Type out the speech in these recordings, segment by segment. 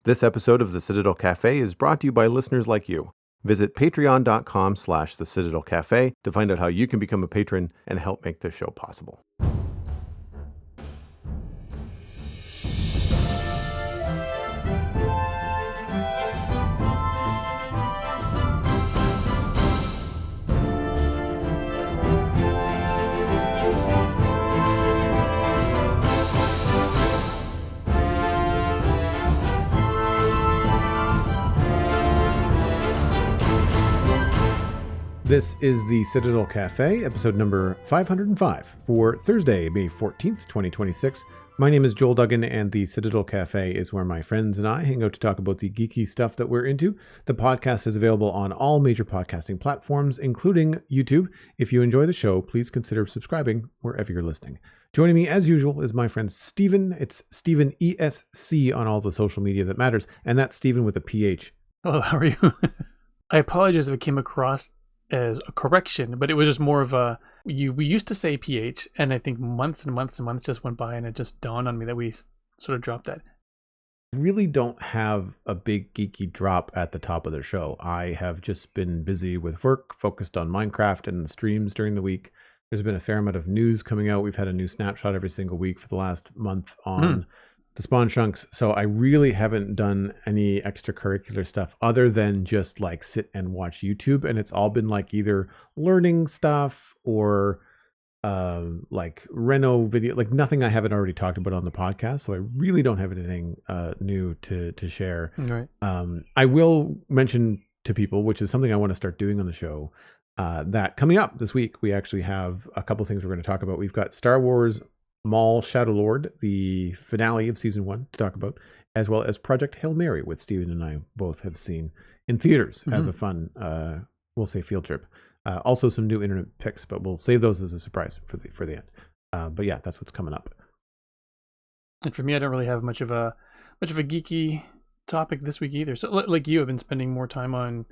This episode of the Citadel Cafe is brought to you by listeners like you. Visit patreon.com/the Citadel Cafe to find out how you can become a patron and help make this show possible. This is the Citadel Cafe, episode number 505 for Thursday, May 14th, 2026. My name is Joel Duggan, and the Citadel Cafe is where my friends and I hang out to talk about the geeky stuff that we're into. The podcast is available on all major podcasting platforms, including YouTube. If you enjoy the show, please consider subscribing wherever you're listening. Joining me, as usual, is my friend Steven. It's Steven ESC on all the social media that matters, and that's Steven with a PH. Hello, how are you? I apologize if it came across as a correction, but it was just more of a we used to say PH, and I think months and months and months just went by, and it just dawned on me that we sort of dropped that. Really don't have a big geeky drop at the top of the show. I have just been busy with work, focused on Minecraft and the streams during the week. There's been a fair amount of news coming out. We've had a new snapshot every single week for the last month on the spawn chunks. So I really haven't done any extracurricular stuff other than just like sit and watch YouTube. And it's all been like either learning stuff or like reno video, like nothing I haven't already talked about on the podcast. So I really don't have anything new to share. Right. I will mention to people, which is something I want to start doing on the show, that coming up this week, we actually have a couple things we're going to talk about. We've got Star Wars Maul Shadow Lord, the finale of season 1 to talk about, as well as Project Hail Mary, which Steven and I both have seen in theaters as a fun, we'll say, field trip. Also some new internet picks, but we'll save those as a surprise for the end. But yeah, that's what's coming up. And for me, I don't really have much of a geeky topic this week either. So like you, have been spending more time on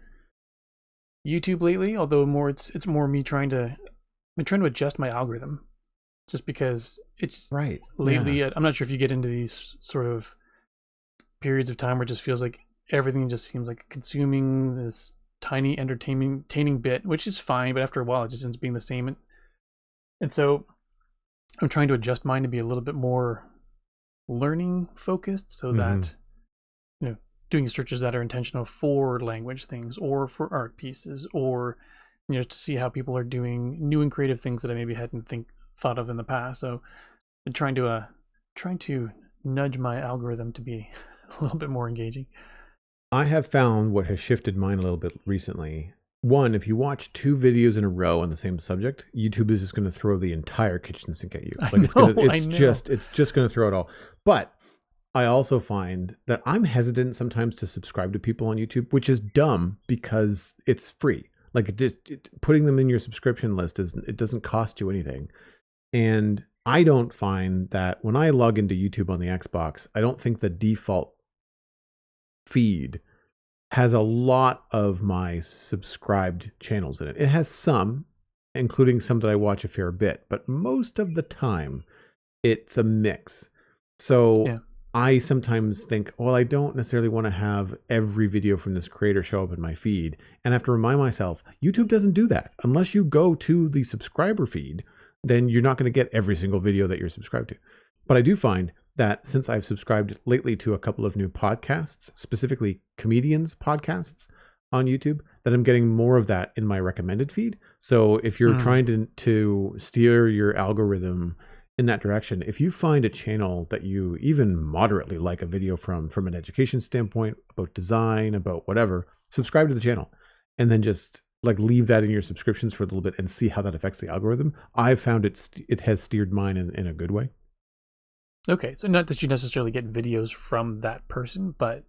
YouTube lately, although more it's more me trying to adjust my algorithm. Just because it's right lately, I'm not sure if you get into these sort of periods of time where it just feels like everything just seems like consuming this tiny entertaining bit, which is fine, but after a while it just ends up being the same. And so I'm trying to adjust mine to be a little bit more learning focused, so that doing searches that are intentional for language things or for art pieces, or to see how people are doing new and creative things that I maybe hadn't thought of in the past. So I'm trying to nudge my algorithm to be a little bit more engaging. I have found what has shifted mine a little bit recently. One, if you watch 2 videos in a row on the same subject, YouTube is just going to throw the entire kitchen sink at you. It's just going to throw it all. But I also find that I'm hesitant sometimes to subscribe to people on YouTube, which is dumb because it's free. Like putting them in your subscription list it doesn't cost you anything. And I don't find that when I log into YouTube on the Xbox, I don't think the default feed has a lot of my subscribed channels in it. It has some, including some that I watch a fair bit, but most of the time it's a mix. So I sometimes think, well, I don't necessarily want to have every video from this creator show up in my feed. And I have to remind myself, YouTube doesn't do that. Unless you go to the subscriber feed, then you're not going to get every single video that you're subscribed to. But I do find that since I've subscribed lately to a couple of new podcasts, specifically comedians podcasts on YouTube, that I'm getting more of that in my recommended feed. So if you're trying to steer your algorithm in that direction, if you find a channel that you even moderately like a video from an education standpoint, about design, about whatever, subscribe to the channel and then just like leave that in your subscriptions for a little bit and see how that affects the algorithm. I've found it has steered mine in a good way. Okay, so not that you necessarily get videos from that person, but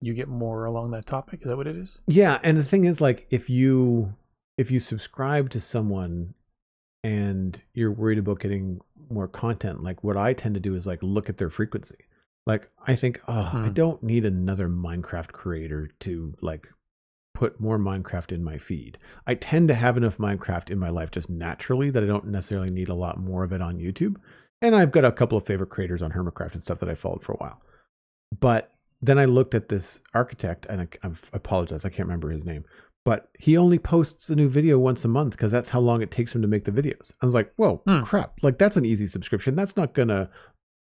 you get more along that topic. Is that what it is? Yeah, and the thing is, like, if you subscribe to someone and you're worried about getting more content, like what I tend to do is like look at their frequency. Like I think, I don't need another Minecraft creator to like put more Minecraft in my feed. I tend to have enough Minecraft in my life just naturally that I don't necessarily need a lot more of it on YouTube. And I've got a couple of favorite creators on Hermitcraft and stuff that I followed for a while. But then I looked at this architect, and I apologize, I can't remember his name, but he only posts a new video once a month because that's how long it takes him to make the videos. I was like, whoa, crap. Like, that's an easy subscription. That's not going to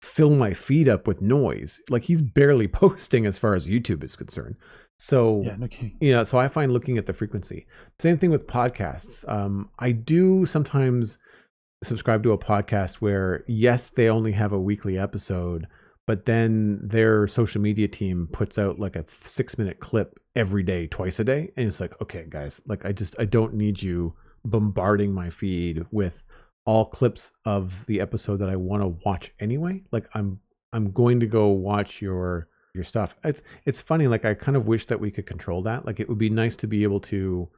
fill my feed up with noise. Like, he's barely posting as far as YouTube is concerned. So, yeah, no kidding. So I find looking at the frequency. Same thing with podcasts. I do sometimes subscribe to a podcast where, yes, they only have a weekly episode, but then their social media team puts out like a 6-minute clip every day, twice a day. And it's like, okay, guys, like I don't need you bombarding my feed with all clips of the episode that I want to watch anyway. Like I'm going to go watch your stuff. It's funny. Like, I kind of wish that we could control that. Like, it would be nice to be able to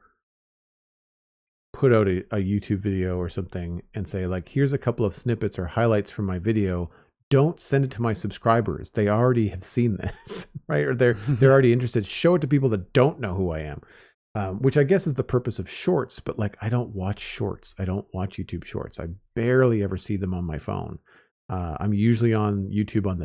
put out a YouTube video or something and say, like, here's a couple of snippets or highlights from my video. Don't send it to my subscribers. They already have seen this, right? Or they're already interested. Show it to people that don't know who I am, which I guess is the purpose of shorts. But like, I don't watch shorts. I don't watch YouTube shorts. I barely ever see them on my phone. I'm usually on YouTube on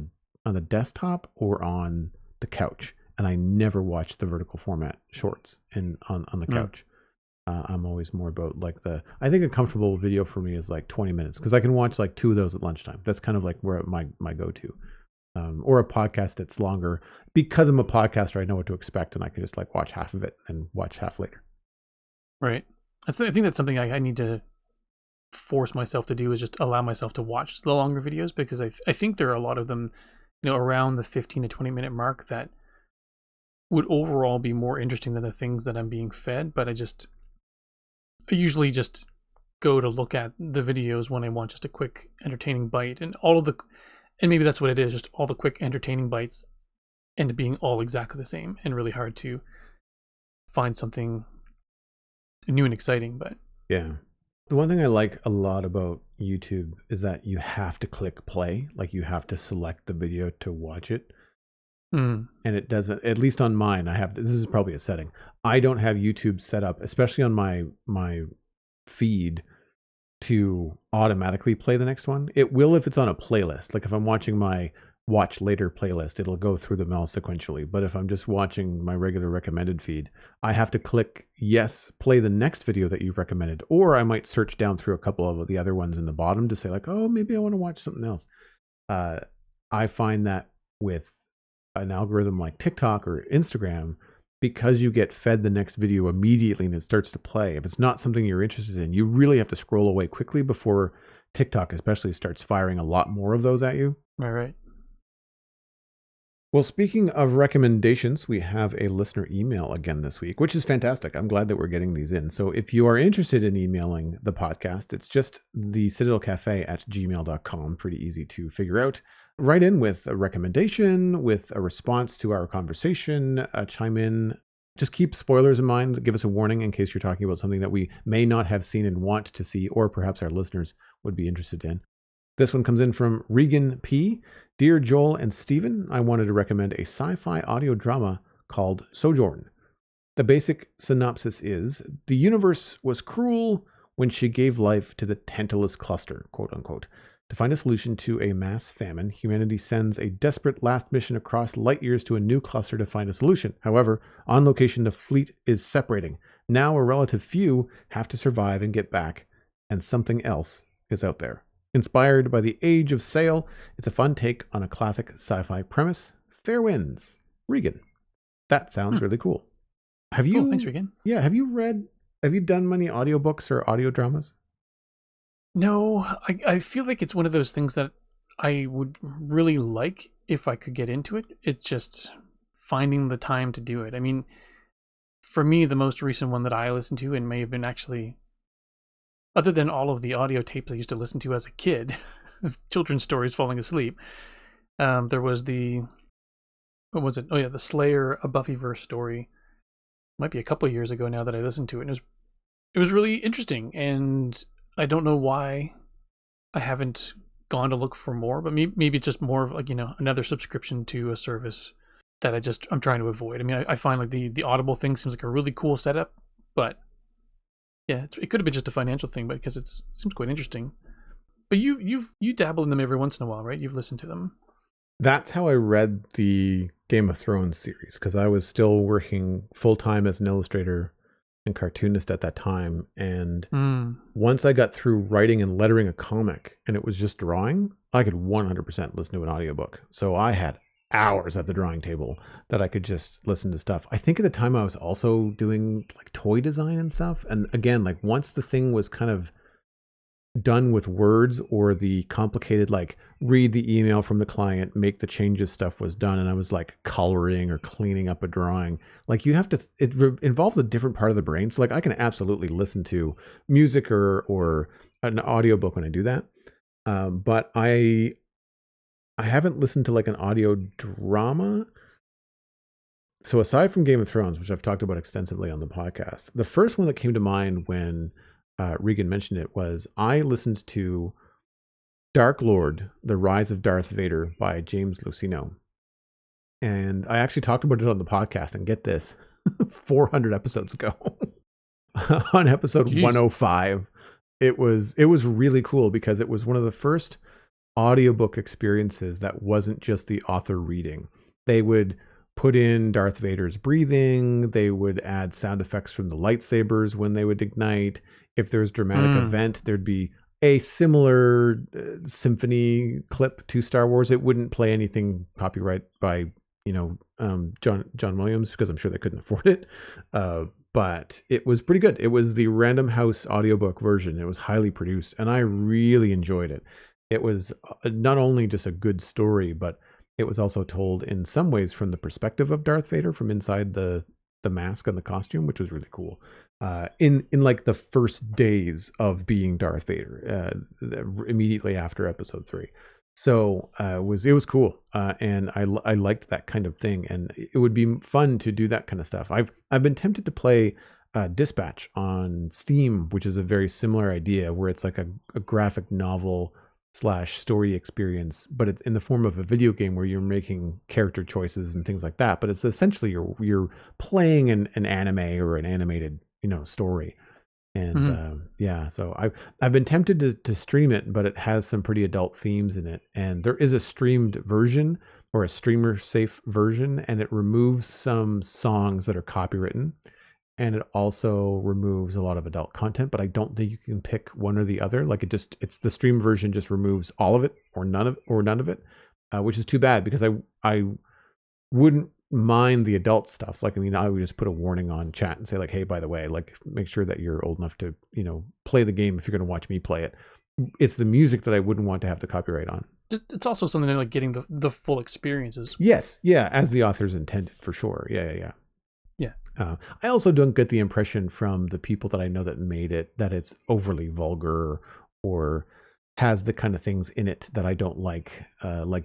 the desktop or on the couch, and I never watch the vertical format shorts on the couch. I'm always more about like I think a comfortable video for me is like 20 minutes because I can watch like 2 of those at lunchtime. That's kind of like where my go-to. Or a podcast that's longer. Because I'm a podcaster, I know what to expect, and I can just like watch half of it and watch half later. Right. I think that's something I need to force myself to do, is just allow myself to watch the longer videos, because I think there are a lot of them, around the 15 to 20 minute mark that would overall be more interesting than the things that I'm being fed. But I usually just go to look at the videos when I want just a quick entertaining bite, and maybe that's what it is, just all the quick entertaining bites end up being all exactly the same and really hard to find something new and exciting. But yeah, the one thing I like a lot about YouTube is that you have to click play. Like, you have to select the video to watch it. And it doesn't, at least on mine, this is probably a setting. I don't have YouTube set up, especially on my feed, to automatically play the next one. It will if it's on a playlist. Like, if I'm watching my watch later playlist, it'll go through them all sequentially. But if I'm just watching my regular recommended feed, I have to click yes, play the next video that you've recommended. Or I might search down through a couple of the other ones in the bottom to say like, oh, maybe I want to watch something else. I find that with an algorithm like TikTok or Instagram, because you get fed the next video immediately and it starts to play, if it's not something you're interested in, you really have to scroll away quickly before TikTok especially starts firing a lot more of those at you. Right. Well, speaking of recommendations, we have a listener email again this week, which is fantastic. I'm glad that we're getting these in. So if you are interested in emailing the podcast, it's just the citadelcafe@gmail.com. Pretty easy to figure out. Write in with a recommendation, with a response to our conversation, chime in. Just keep spoilers in mind. Give us a warning in case you're talking about something that we may not have seen and want to see, or perhaps our listeners would be interested in. This one comes in from Regan P. Dear Joel and Stephen, I wanted to recommend a sci-fi audio drama called Sojourn. The basic synopsis is, the universe was cruel when she gave life to the Tantalus cluster, quote unquote. To find a solution to a mass famine, humanity sends a desperate last mission across light years to a new cluster to find a solution. However, on location, the fleet is separating. Now a relative few have to survive and get back, and something else is out there. Inspired by the Age of Sail, it's a fun take on a classic sci-fi premise. Fair winds. Regan. That sounds really cool. Have you? Cool. Thanks, Regan. Yeah. Have you done many audiobooks or audio dramas? No, I feel like it's one of those things that I would really like if I could get into it. It's just finding the time to do it. I mean, for me, the most recent one that I listened to, and may have been actually, other than all of the audio tapes I used to listen to as a kid, of children's stories falling asleep, there was what was it? Oh yeah, the Slayer, a Buffyverse story. Might be a couple of years ago now that I listened to it. And it was really interesting, and I don't know why I haven't gone to look for more, but maybe it's just more of like, another subscription to a service that I'm trying to avoid. I mean, I find like the Audible thing seems like a really cool setup, but yeah, it could have been just a financial thing, but because it seems quite interesting. But you dabble in them every once in a while, right? You've listened to them. That's how I read the Game of Thrones series because I was still working full time as an illustrator and cartoonist at that time. And once I got through writing and lettering a comic and it was just drawing, I could 100% listen to an audiobook. So I had hours at the drawing table that I could just listen to stuff. I think at the time I was also doing like toy design and stuff. And again, like once the thing was kind of done with words or the complicated, like read the email from the client, make the changes stuff was done. And I was like coloring or cleaning up a drawing. Like you have to, involves a different part of the brain. So like I can absolutely listen to music or an audiobook when I do that. But I haven't listened to like an audio drama. So aside from Game of Thrones, which I've talked about extensively on the podcast, the first one that came to mind when Regan mentioned it was I listened to Dark Lord, The Rise of Darth Vader by James Luceno. And I actually talked about it on the podcast, and get this, 400 episodes ago on episode 105. It was really cool because it was one of the first audiobook experiences that wasn't just the author reading. They would put in Darth Vader's breathing. They would add sound effects from the lightsabers when they would ignite. If there's dramatic event, there'd be a similar symphony clip to Star Wars. It wouldn't play anything copyright by, John Williams, because I'm sure they couldn't afford it. But it was pretty good. It was the Random House audiobook version. It was highly produced, and I really enjoyed it. It was not only just a good story, but it was also told in some ways from the perspective of Darth Vader from inside the mask and the costume, which was really cool. In like the first days of being Darth Vader, immediately after episode 3. So it was cool, and I liked that kind of thing, and it would be fun to do that kind of stuff. I've been tempted to play Dispatch on Steam, which is a very similar idea, where it's like a graphic novel / story experience, but it's in the form of a video game where you're making character choices and things like that. But it's essentially you're playing an anime or an animated story. And so I've been tempted to stream it, but it has some pretty adult themes in it. And there is a streamed version or a streamer safe version, and it removes some songs that are copywritten. And it also removes a lot of adult content, but I don't think you can pick one or the other. Like it's the stream version just removes all of it or none of it, which is too bad because I wouldn't mind the adult stuff. Like, I would just put a warning on chat and say like, hey, by the way, like make sure that you're old enough to, play the game if you're going to watch me play it. It's the music that I wouldn't want to have the copyright on. It's also something like getting the full experiences. Yes. Yeah. As the authors intended, for sure. Yeah. I also don't get the impression from the people that I know that made it that it's overly vulgar or has the kind of things in it that I don't like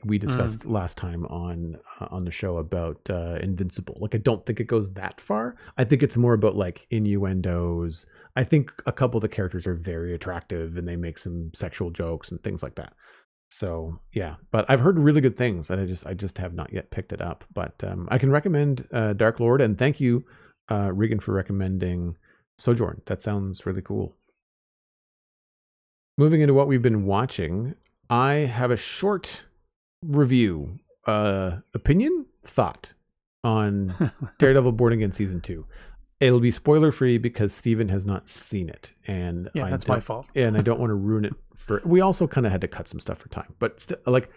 we discussed last time on the show about Invincible. Like, I don't think it goes that far. I think it's more about like innuendos. I think a couple of the characters are very attractive and they make some sexual jokes and things like that. So yeah, but I've heard really good things, and I just have not yet picked it up. But I can recommend Dark Lord, and thank you, Regan, for recommending Sojourn. That sounds really cool. Moving into what we've been watching, I have a short review, opinion, thought on Daredevil Born Again Season 2. It'll be spoiler free because Steven has not seen it, and that's my fault. And I don't want to ruin it for. We also kind of had to cut some stuff for time, but still, like,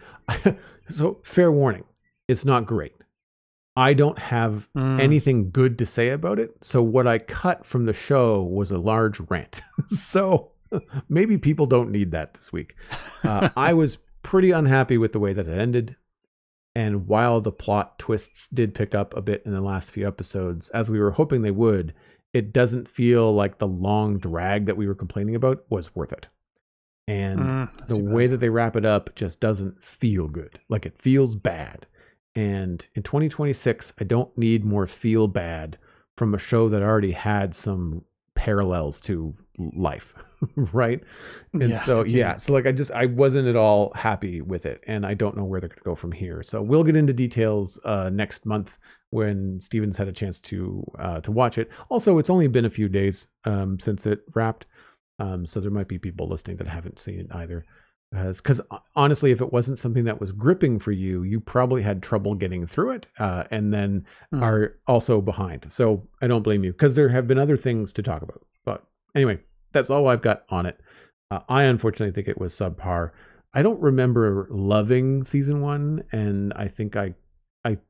so fair warning, it's not great. I don't have anything good to say about it, so what I cut from the show was a large rant. So maybe people don't need that this week. I was pretty unhappy with the way that it ended. And while the plot twists did pick up a bit in the last few episodes, as we were hoping they would, it doesn't feel like the long drag that we were complaining about was worth it. And the way that they wrap it up just doesn't feel good. Like, it feels bad. And in 2026, I don't need more feel bad from a show that already had some parallels to life. Right. And so like I wasn't at all happy with it, and I don't know where they're going to go from here. So we'll get into details next month when Steven's had a chance to watch it. Also, it's only been a few days since it wrapped, so there might be people listening that haven't seen it either. Because honestly, if it wasn't something that was gripping for you, you probably had trouble getting through it, and then are also behind. So I don't blame you, because there have been other things to talk about. But anyway, that's all I've got on it. I unfortunately think it was subpar. I don't remember loving season 1, and I think I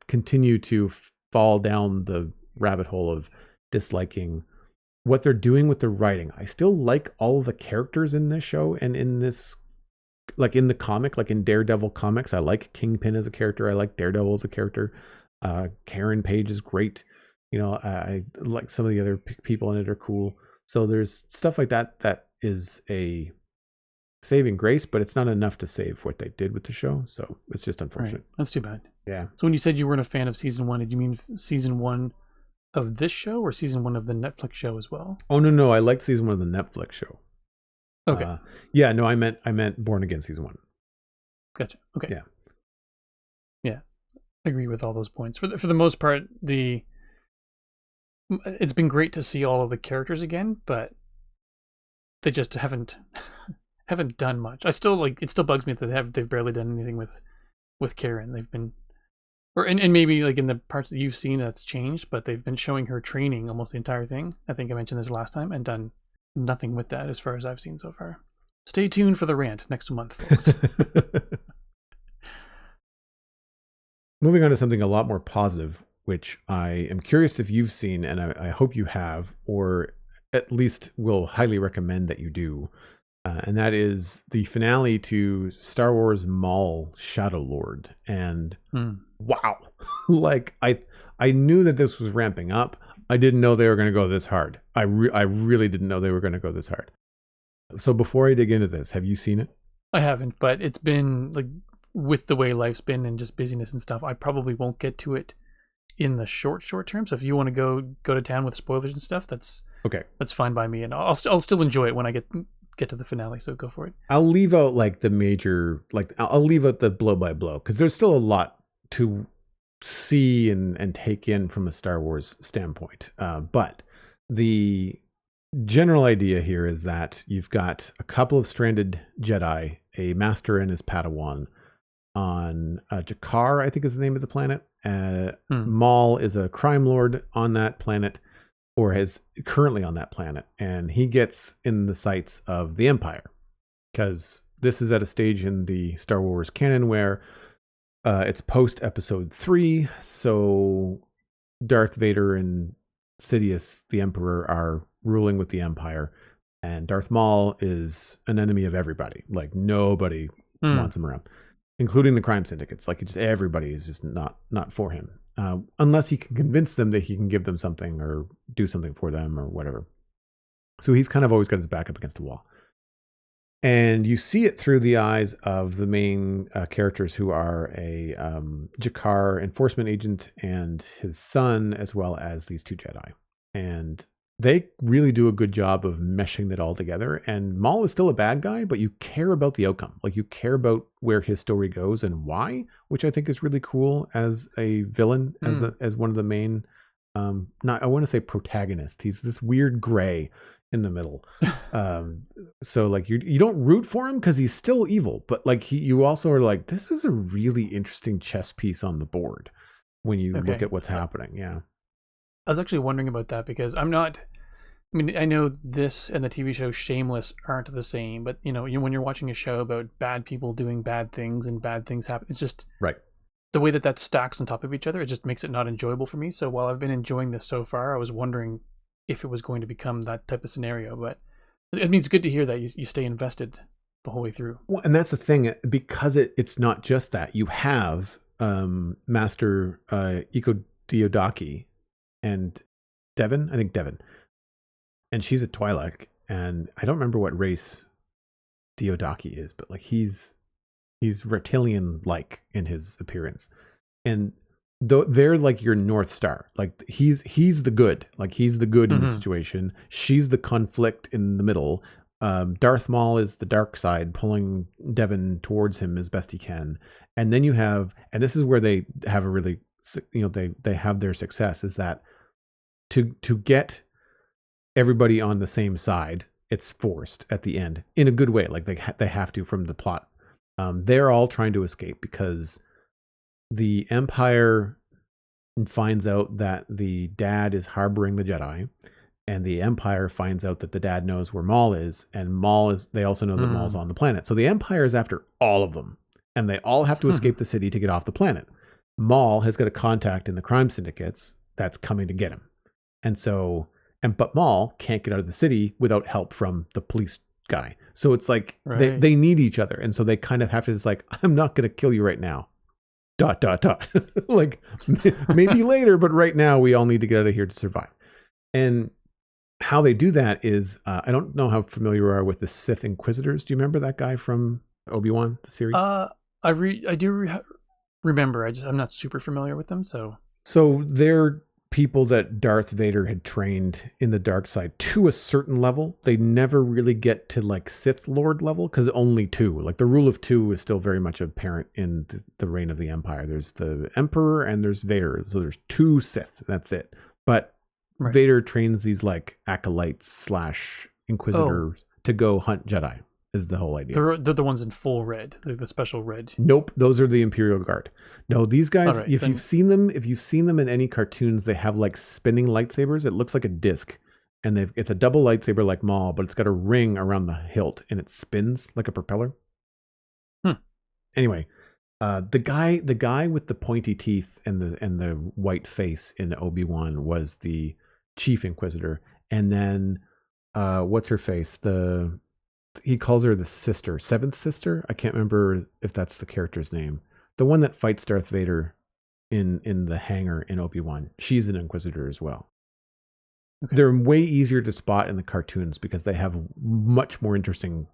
continue to fall down the rabbit hole of disliking what they're doing with the writing. I still like all of the characters in this show and in this, like in the comic, like in Daredevil comics. I like Kingpin as a character. I like Daredevil as a character. Karen Page is great. I like some of the other people in it are cool. So there's stuff like that that is a saving grace, but it's not enough to save what they did with the show. So it's just unfortunate. Right. That's too bad. Yeah. So when you said you weren't a fan of season 1, did you mean season 1 of this show or season 1 of the Netflix show as well? Oh, no. I like season 1 of the Netflix show. Okay. Yeah, no, I meant Born Again season 1. Gotcha. Okay. Yeah. Yeah. I agree with all those points. For the most part, it's been great to see all of the characters again, but they just haven't done much. It still bugs me that they've barely done anything with Karen. They've been, and maybe like in the parts that you've seen that's changed, but they've been showing her training almost the entire thing. I think I mentioned this last time, and done nothing with that as far as I've seen so far. Stay tuned for the rant next month, folks. Moving on to something a lot more positive, which I am curious if you've seen, and I hope you have, or at least will highly recommend that you do. And that is the finale to Star Wars Maul Shadow Lord. And wow, like I knew that this was ramping up. I didn't know they were going to go this hard. I really didn't know they were going to go this hard. So before I dig into this, have you seen it? I haven't, but it's been like, with the way life's been and just busyness and stuff, I probably won't get to it in the short term. So if you want to go to town with spoilers and stuff, that's okay. That's fine by me, and I'll still enjoy it when I get to the finale. So go for it. I'll leave out like the major, like I'll leave out the blow by blow, because there's still a lot to see and take in from a Star Wars standpoint. But the general idea here is that you've got a couple of stranded Jedi, a master and his Padawan, on Jakar, I think is the name of the planet. Maul is a crime lord on that planet, or is currently on that planet, and he gets in the sights of the Empire, because this is at a stage in the Star Wars canon where it's post Episode 3, so Darth Vader and Sidious, the Emperor, are ruling with the Empire, and Darth Maul is an enemy of everybody. Like nobody wants him around, including the crime syndicates. Like just everybody is just not for him, unless he can convince them that he can give them something or do something for them or whatever. So he's kind of always got his back up against the wall. And you see it through the eyes of the main characters, who are a Jakar enforcement agent and his son, as well as these two Jedi. And they really do a good job of meshing that all together. And Maul is still a bad guy, but you care about the outcome. Like you care about where his story goes and why, which I think is really cool as a villain, as one of the main, I want to say protagonist. He's this weird gray in the middle. So like you don't root for him because he's still evil, but like you also are like, this is a really interesting chess piece on the board when you look at what's happening. Yeah. I was actually wondering about that, because I know this and the TV show Shameless aren't the same, but when you're watching a show about bad people doing bad things and bad things happen, it's just right. The way that stacks on top of each other, it just makes it not enjoyable for me. So while I've been enjoying this so far, I was wondering if it was going to become that type of scenario. But I mean, it's good to hear that you stay invested the whole way through. Well, and that's the thing, because it's not just that. You have Master Iko Diodaki and Devin, and she's a Twi'lek, and I don't remember what race Diodaki is, but like he's reptilian like in his appearance, and they're like your North Star. Like he's the good, in the situation. She's the conflict in the middle. Darth Maul is the dark side, pulling Devin towards him as best he can. And then you have, and this is where they have a really, they have their success, is that to get everybody on the same side, it's forced at the end in a good way. Like they have to from the plot They're all trying to escape because the Empire finds out that the dad is harboring the Jedi, and the Empire finds out that the dad knows where Maul is, and they also know that Maul's on the planet. So the Empire is after all of them, and they all have to escape the city to get off the planet. Maul has got a contact in the crime syndicates that's coming to get him. But Maul can't get out of the city without help from the police guy. So it's like they need each other. And so they kind of have to just like, I'm not going to kill you right now. ... Like maybe later, but right now we all need to get out of here to survive. And how they do that is, I don't know how familiar you are with the Sith Inquisitors. Do you remember that guy from Obi-Wan, the series? I do remember. I'm not super familiar with them. So they're people that Darth Vader had trained in the dark side to a certain level. They never really get to like Sith Lord level because only 2. Like the rule of 2 is still very much apparent in the reign of the Empire. There's the Emperor and there's Vader. So there's 2 Sith. That's it. But Vader trains these like acolytes / Inquisitors to go hunt Jedi. Is the whole idea. They're the ones in full red, the special red. Nope, those are the Imperial Guard. No, these guys, you've seen them in any cartoons, they have like spinning lightsabers. It looks like a disc, and it's a double lightsaber like Maul, but it's got a ring around the hilt, and it spins like a propeller. Anyway, the guy with the pointy teeth and the white face in Obi-Wan was the Chief Inquisitor, and then what's her face? He calls her the sister, 7th sister. I can't remember if that's the character's name. The one that fights Darth Vader in the hangar in Obi-Wan. She's an Inquisitor as well. Okay. They're way easier to spot in the cartoons because they have much more interesting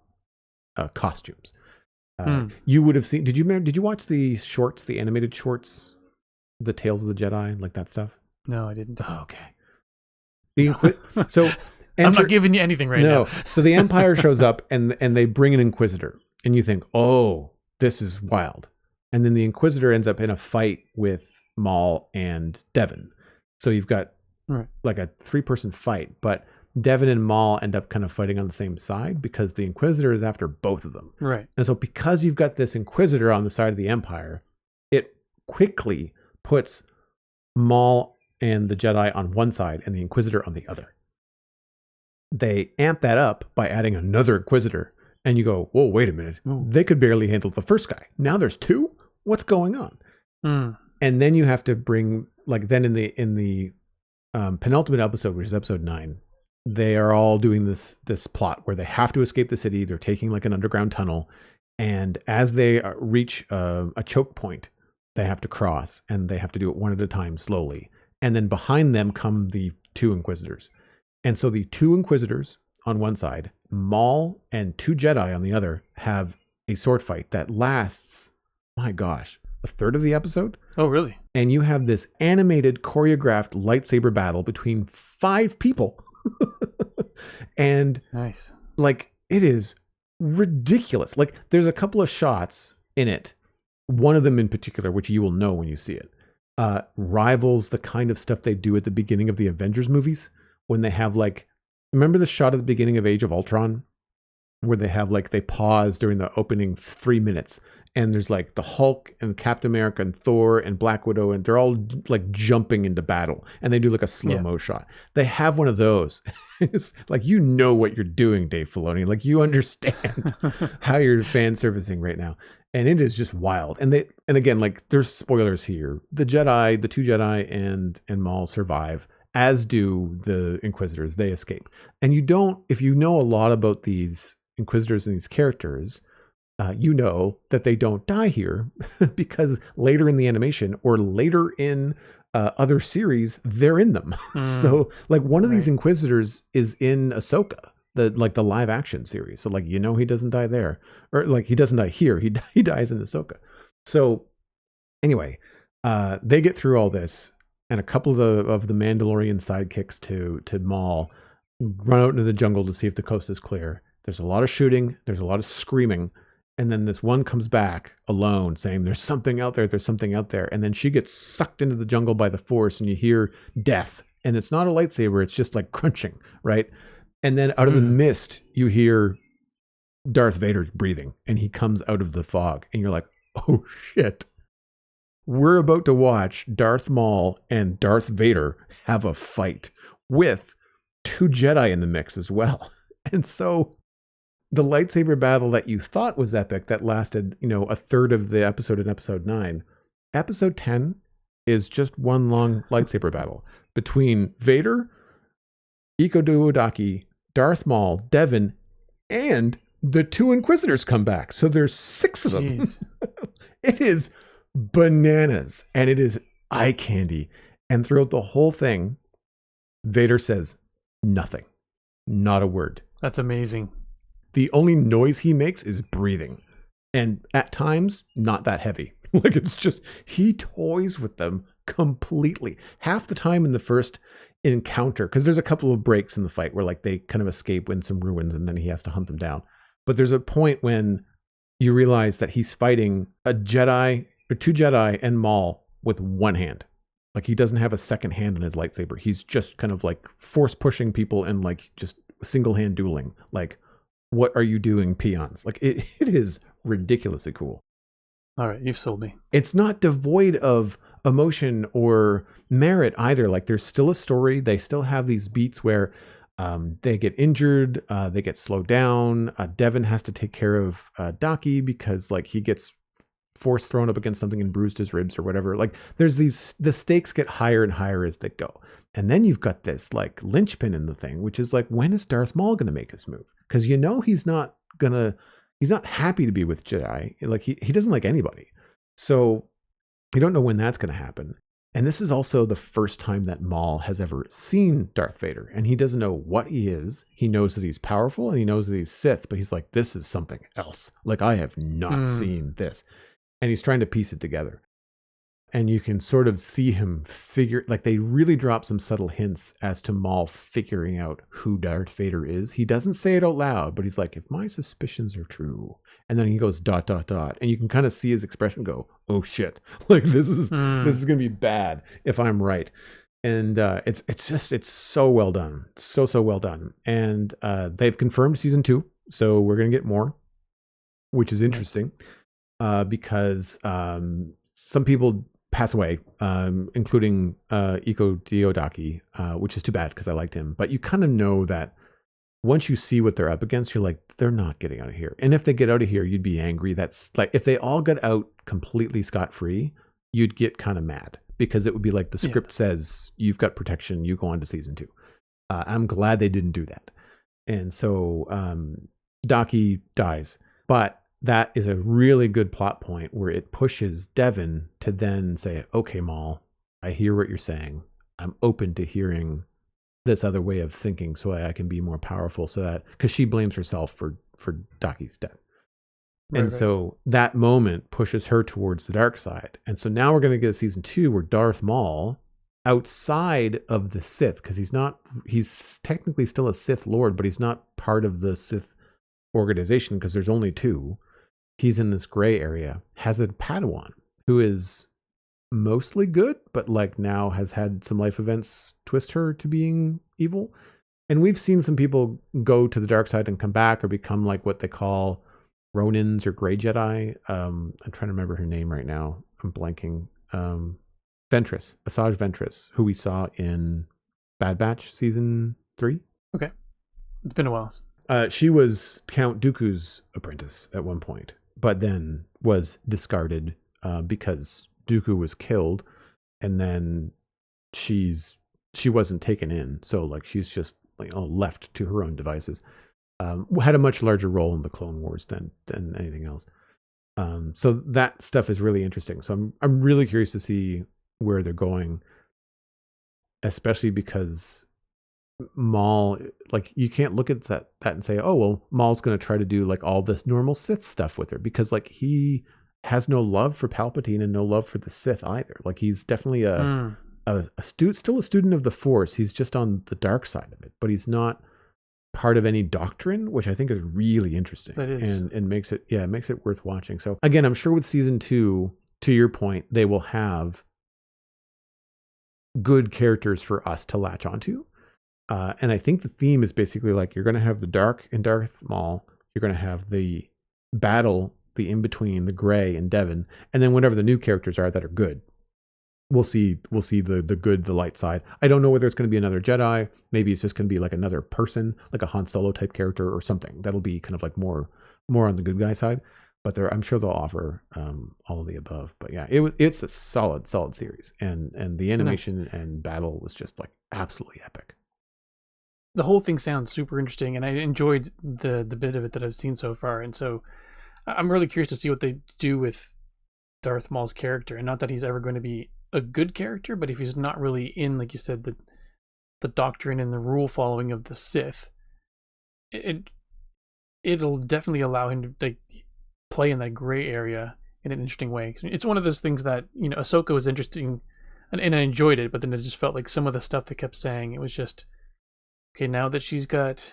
costumes. You would have seen. Did you watch the shorts, the animated shorts, the Tales of the Jedi, like that stuff? No, I didn't. Oh, okay. So. I'm not giving you anything right now. So the Empire shows up and they bring an Inquisitor, and you think, oh, this is wild. And then the Inquisitor ends up in a fight with Maul and Devin. So you've got like a 3-person fight, but Devin and Maul end up kind of fighting on the same side because the Inquisitor is after both of them. Right. And so because you've got this Inquisitor on the side of the Empire, it quickly puts Maul and the Jedi on one side and the Inquisitor on the other. They amp that up by adding another Inquisitor, and you go, whoa, wait a minute. Ooh. They could barely handle the first guy. Now there's 2? What's going on? And then you have to bring, like, then in the penultimate episode, which is episode 9, they are all doing this plot where they have to escape the city. They're taking like an underground tunnel, and as they reach a choke point, they have to cross, and they have to do it one at a time slowly. And then behind them come the 2 Inquisitors. And so the 2 Inquisitors on one side, Maul and 2 Jedi on the other, have a sword fight that lasts, my gosh, a third of the episode. Oh, really? And you have this animated, choreographed lightsaber battle between 5 people. And nice. Like, it is ridiculous. Like, there's a couple of shots in it. One of them in particular, which you will know when you see it, rivals the kind of stuff they do at the beginning of the Avengers movies. When they have like, remember the shot at the beginning of Age of Ultron where they have like, they pause during the opening 3 minutes and there's like the Hulk and Captain America and Thor and Black Widow and they're all like jumping into battle and they do like a slow-mo shot. They have one of those. It's like, you know what you're doing, Dave Filoni. Like, you understand how you're fan servicing right now. And it is just wild. And again, like, there's spoilers here. The 2 Jedi and Maul survive, as do the Inquisitors. They escape. And if you know a lot about these Inquisitors and these characters, you know that they don't die here because later in the animation or later in other series, they're in them. So like one of these Inquisitors is in Ahsoka, the live action series. So like, he doesn't die there, or like he doesn't die here. He dies in Ahsoka. So anyway, they get through all this. And a couple of the Mandalorian sidekicks to Maul run out into the jungle to see if the coast is clear. There's a lot of shooting. There's a lot of screaming. And then this one comes back alone saying, there's something out there. There's something out there. And then she gets sucked into the jungle by the Force and you hear death. And it's not a lightsaber. It's just like crunching, right? And then out of the mist, you hear Darth Vader's breathing and he comes out of the fog and you're like, oh shit. We're about to watch Darth Maul and Darth Vader have a fight with 2 Jedi in the mix as well. And so the lightsaber battle that you thought was epic that lasted, a third of the episode in episode 9, episode 10 is just one long lightsaber battle between Vader, Iko Duodaki, Darth Maul, Devin, and the 2 Inquisitors come back. So there's 6 of them. It is bananas and it is eye candy. And throughout the whole thing, Vader says nothing, not a word. That's amazing. The only noise he makes is breathing. And at times, not that heavy. Like it's just, he toys with them completely. Half the time in the first encounter, because there's a couple of breaks in the fight where like they kind of escape in some ruins and then he has to hunt them down. But there's a point when you realize that he's fighting a Jedi or 2 Jedi and Maul with one hand. Like he doesn't have a second hand in his lightsaber. He's just kind of like force pushing people and like just single hand dueling. Like, what are you doing, peons? Like it is ridiculously cool. All right, you've sold me. It's not devoid of emotion or merit either. Like there's still a story. They still have these beats where they get injured, they get slowed down. Devin has to take care of Daki because like he gets force thrown up against something and bruised his ribs or whatever. Like there's the stakes get higher and higher as they go. And then you've got this like linchpin in the thing, which is like, when is Darth Maul going to make his move? Because he's not happy to be with Jedi. Like he doesn't like anybody. So you don't know when that's going to happen. And this is also the first time that Maul has ever seen Darth Vader. And he doesn't know what he is. He knows that he's powerful and he knows that he's Sith, but he's like, this is something else. Like I have not seen this. And he's trying to piece it together. And you can sort of see him like they really drop some subtle hints as to Maul figuring out who Darth Vader is. He doesn't say it out loud, but he's like, if my suspicions are true. And then he goes ... And you can kind of see his expression go, oh shit. Like this is going to be bad if I'm right. And it's so well done. So well done. And they've confirmed season 2. So we're going to get more, which is interesting because some people pass away, including Iko Duodaki, which is too bad because I liked him. But you kind of know that once you see what they're up against, you're like, they're not getting out of here. And if they get out of here, you'd be angry. That's like, if they all got out completely scot-free, you'd get kind of mad because it would be like the script says, you've got protection, you go on to season 2. I'm glad they didn't do that. And so Daki dies, but that is a really good plot point where it pushes Devin to then say, okay, Maul, I hear what you're saying. I'm open to hearing this other way of thinking so I can be more powerful. So that, because she blames herself for Daki's death. Right. So that moment pushes her towards the dark side. And so now we're going to get a season 2 where Darth Maul, outside of the Sith, because he's technically still a Sith Lord, but he's not part of the Sith organization because there's only 2. He's in this gray area, has a Padawan who is mostly good, but like now has had some life events twist her to being evil. And we've seen some people go to the dark side and come back or become like what they call Ronins or Gray Jedi. I'm trying to remember her name right now. I'm blanking. Ventress, Asajj Ventress, who we saw in Bad Batch season 3. Okay. It's been a while. She was Count Dooku's apprentice at one point, but then was discarded because Dooku was killed, and then she wasn't taken in. So like she's just like left to her own devices. Had a much larger role in the Clone Wars than anything else. So that stuff is really interesting. So I'm really curious to see where they're going, especially because Maul, like you can't look at that and say, oh well, Maul's going to try to do like all this normal Sith stuff with her, because like he has no love for Palpatine and no love for the Sith either. Like he's definitely still a student of the Force. He's just on the dark side of it, but he's not part of any doctrine, which I think is really interesting. That is. And makes it worth watching. So again, I'm sure with season 2, to your point, they will have good characters for us to latch onto. And I think the theme is basically like, you're going to have the dark in Darth Maul. You're going to have the battle, the in-between, the Gray and Devon, and then whatever the new characters are that are good. We'll see the good, the light side. I don't know whether it's going to be another Jedi. Maybe it's just going to be like another person, like a Han Solo type character or something. That'll be kind of like more on the good guy side. But I'm sure they'll offer all of the above. But yeah, it's a solid series, and the animation and battle was just like absolutely epic. The whole thing sounds super interesting, and I enjoyed the bit of it that I've seen so far. And so I'm really curious to see what they do with Darth Maul's character, and not that he's ever going to be a good character, but if he's not really in, like you said, the doctrine and the rule following of the Sith, it'll definitely allow him to like play in that gray area in an interesting way. It's one of those things that, you know, Ahsoka was interesting, and I enjoyed it, but then it just felt like some of the stuff they kept saying, it was just, okay, now that she's got,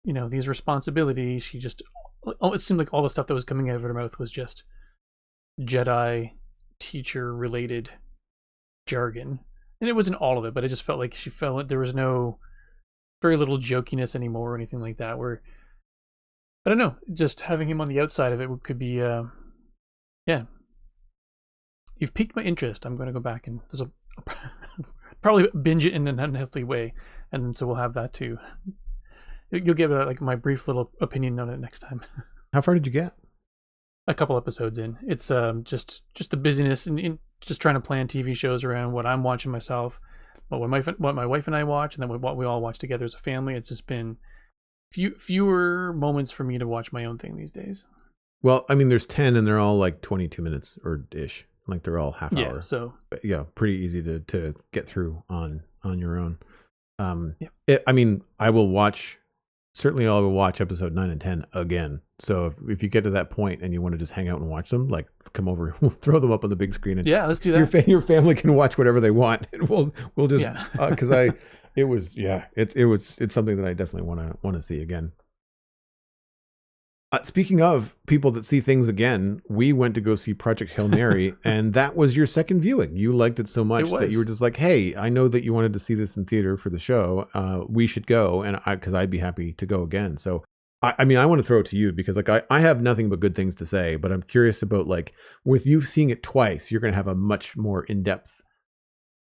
you know, these responsibilities, she just, it seemed like all the stuff that was coming out of her mouth was just Jedi teacher related jargon. And it wasn't all of it, but it just felt like she felt like there was very little jokiness anymore or anything like that, where I don't know, just having him on the outside of it could be yeah. You've piqued my interest. I'm going to go back and probably binge it in an unhealthy way, and so we'll have that too. You'll get like my brief little opinion on it next time. How far did you get? A couple episodes in. It's just the busyness and just trying to plan TV shows around what I'm watching myself, what my wife and I watch, and then what we all watch together as a family. It's just been fewer moments for me to watch my own thing these days. Well, I mean, there's 10 and they're all like 22 minutes or ish. Like they're all half hour. So but yeah, pretty easy to get through on your own. Yeah. I mean, I will watch episode 9 and 10 again. So if you get to that point and you want to just hang out and watch them, like come over, we'll throw them up on the big screen, and yeah, let's do that. Your family can watch whatever they want, and we'll just because it's something that I definitely want to see again. Speaking of people that see things again, we went to go see Project Hail Mary, and that was your second viewing. You liked it so much that you were just like, hey, I know that you wanted to see this in theater for the show. We should go, and because I'd be happy to go again. So, I mean, I want to throw it to you because like I have nothing but good things to say, but I'm curious about like with you seeing it twice, you're going to have a much more in-depth,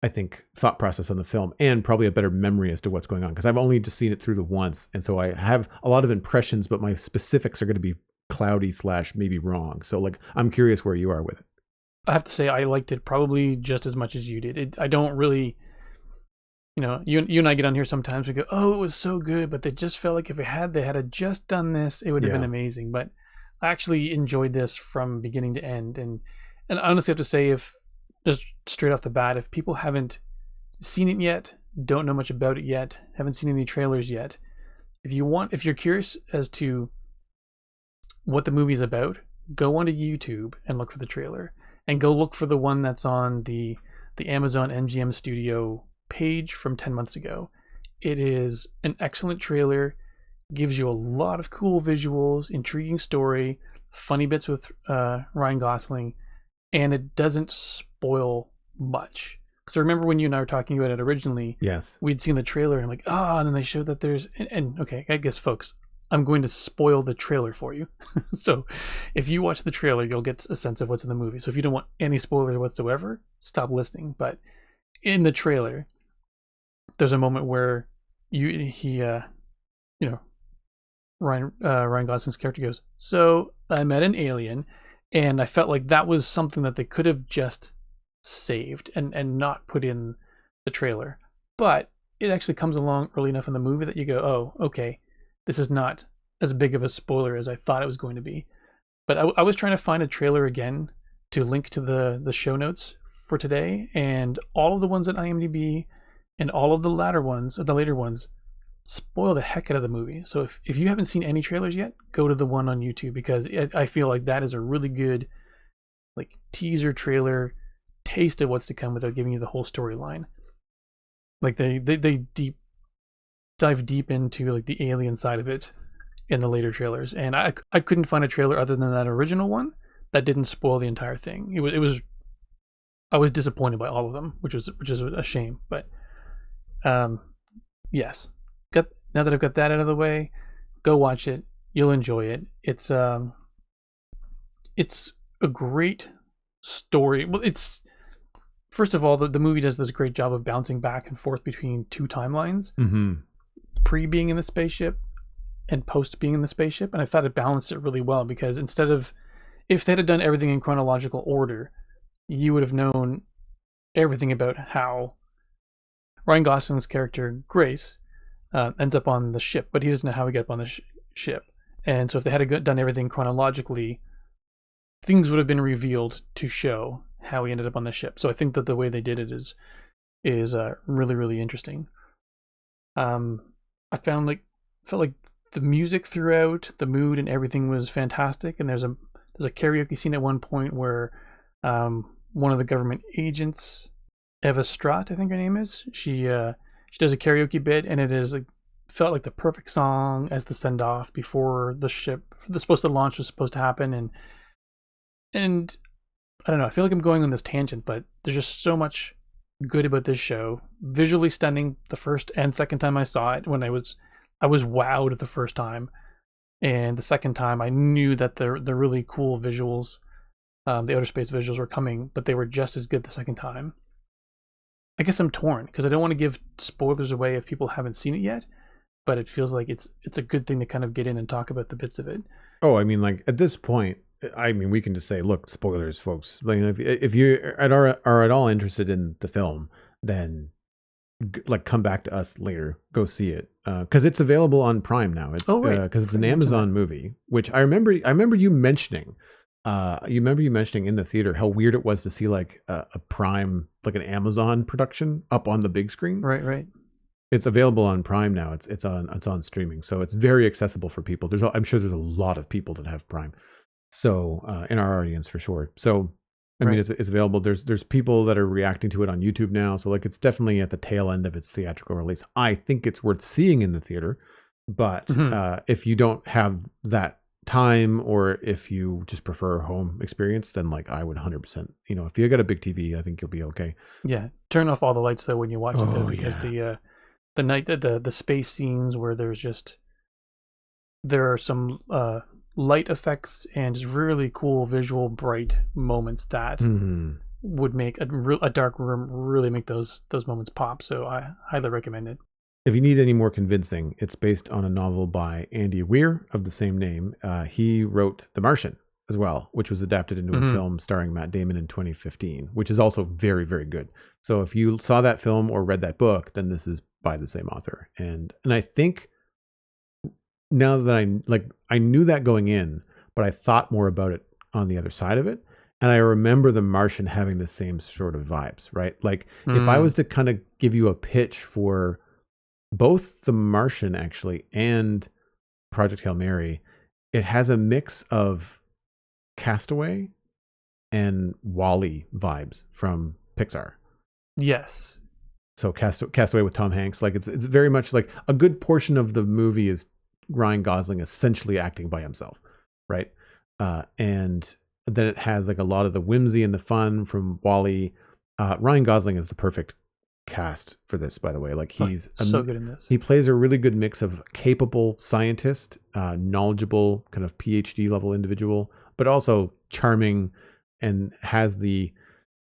I think, thought process on the film, and probably a better memory as to what's going on, because I've only just seen it through the once, and so I have a lot of impressions, but my specifics are going to be cloudy / maybe wrong. So like I'm curious where you are with it. I have to say I liked it probably just as much as you did. I don't really, you know, you and I get on here sometimes, we go, oh, it was so good, but they just felt like if they had just done this, it would have been amazing. But I actually enjoyed this from beginning to end, and I honestly have to say, if just straight off the bat, if people haven't seen it yet, don't know much about it yet, haven't seen any trailers yet, if you're curious as to what the movie is about, go onto YouTube and look for the trailer, and go look for the one that's on the Amazon MGM Studio page from 10 months ago. It is an excellent trailer, gives you a lot of cool visuals, intriguing story, funny bits with Ryan Gosling, and it doesn't spoil much. So remember when you and I were talking about it originally? Yes. We'd seen the trailer and I'm like, and then they showed that there's, and okay, I guess folks, I'm going to spoil the trailer for you. So if you watch the trailer, you'll get a sense of what's in the movie. So if you don't want any spoilers whatsoever, stop listening. But in the trailer, there's a moment where Ryan Gosling's character goes, so I met an alien, and I felt like that was something that they could have just saved and not put in the trailer. But it actually comes along early enough in the movie that you go, oh, okay, this is not as big of a spoiler as I thought it was going to be. But I was trying to find a trailer again to link to the show notes for today, and all of the ones at IMDb and all of the later ones spoil the heck out of the movie. So if you haven't seen any trailers yet, go to the one on YouTube, because I feel like that is a really good like teaser trailer taste of what's to come without giving you the whole storyline. Like they dive deep into like the alien side of it in the later trailers, and I couldn't find a trailer other than that original one that didn't spoil the entire thing. I was disappointed by all of them, which is a shame. But yes, now that I've got that out of the way, go watch it. You'll enjoy it. It's a great story. Well, it's first of all, the movie does this great job of bouncing back and forth between two timelines, pre being in the spaceship and post being in the spaceship, and I thought it balanced it really well, because instead of, if they had done everything in chronological order, you would have known everything about how Ryan Gosling's character Grace ends up on the ship, but he doesn't know how he got up on the ship. And so if they had done everything chronologically, things would have been revealed to show how he ended up on the ship. So I think that the way they did it is really, really interesting. I felt like the music throughout, the mood and everything was fantastic. And there's a karaoke scene at one point where one of the government agents, Eva Stratt, I think her name is, she does a karaoke bit, and it is felt like the perfect song as the send off before the ship, the launch was supposed to happen. And I don't know, I feel like I'm going on this tangent, but there's just so much good about this show. Visually stunning the first and second time I saw it. When I was wowed the first time, and the second time I knew that the really cool visuals, the outer space visuals were coming, but they were just as good the second time. I guess I'm torn because I don't want to give spoilers away if people haven't seen it yet, but it feels like it's a good thing to kind of get in and talk about the bits of it. Oh, I mean, like at this point, I mean, we can just say, look, spoilers, folks. Like, if you are at all interested in the film, then like come back to us later, go see it, because it's available on Prime now. It's because it's an Amazon movie, which I remember you mentioning. You remember you mentioning in the theater how weird it was to see like a Prime, like an Amazon production up on the big screen. Right. It's available on Prime now. It's on streaming, so it's very accessible for people. I'm sure there's a lot of people that have Prime, so in our audience for sure. So I mean, it's available. There's people that are reacting to it on YouTube now, so like it's definitely at the tail end of its theatrical release. I think it's worth seeing in the theater, but if you don't have that time, or if you just prefer a home experience, then like I would 100%, if you got a big TV, I think you'll be okay. Yeah, turn off all the lights though when you watch it though, because the night that the space scenes where there are some light effects and just really cool visual bright moments that would make a dark room really make those moments pop. So I highly recommend it. If you need any more convincing, it's based on a novel by Andy Weir of the same name. He wrote The Martian as well, which was adapted into a film starring Matt Damon in 2015, which is also very, very good. So if you saw that film or read that book, then this is by the same author. And I think now that I knew that going in, but I thought more about it on the other side of it. And I remember The Martian having the same sort of vibes, right? Like if I was to kind of give you a pitch for both The Martian actually and Project Hail Mary, it has a mix of Castaway and WALL-E vibes from Pixar. Yes. So Castaway with Tom Hanks, like it's very much like a good portion of the movie is Ryan Gosling essentially acting by himself, right? And then it has like a lot of the whimsy and the fun from WALL-E. Ryan Gosling is the perfect cast for this, by the way. Like he's so good in this. He plays a really good mix of capable scientist, knowledgeable kind of PhD level individual, but also charming and has the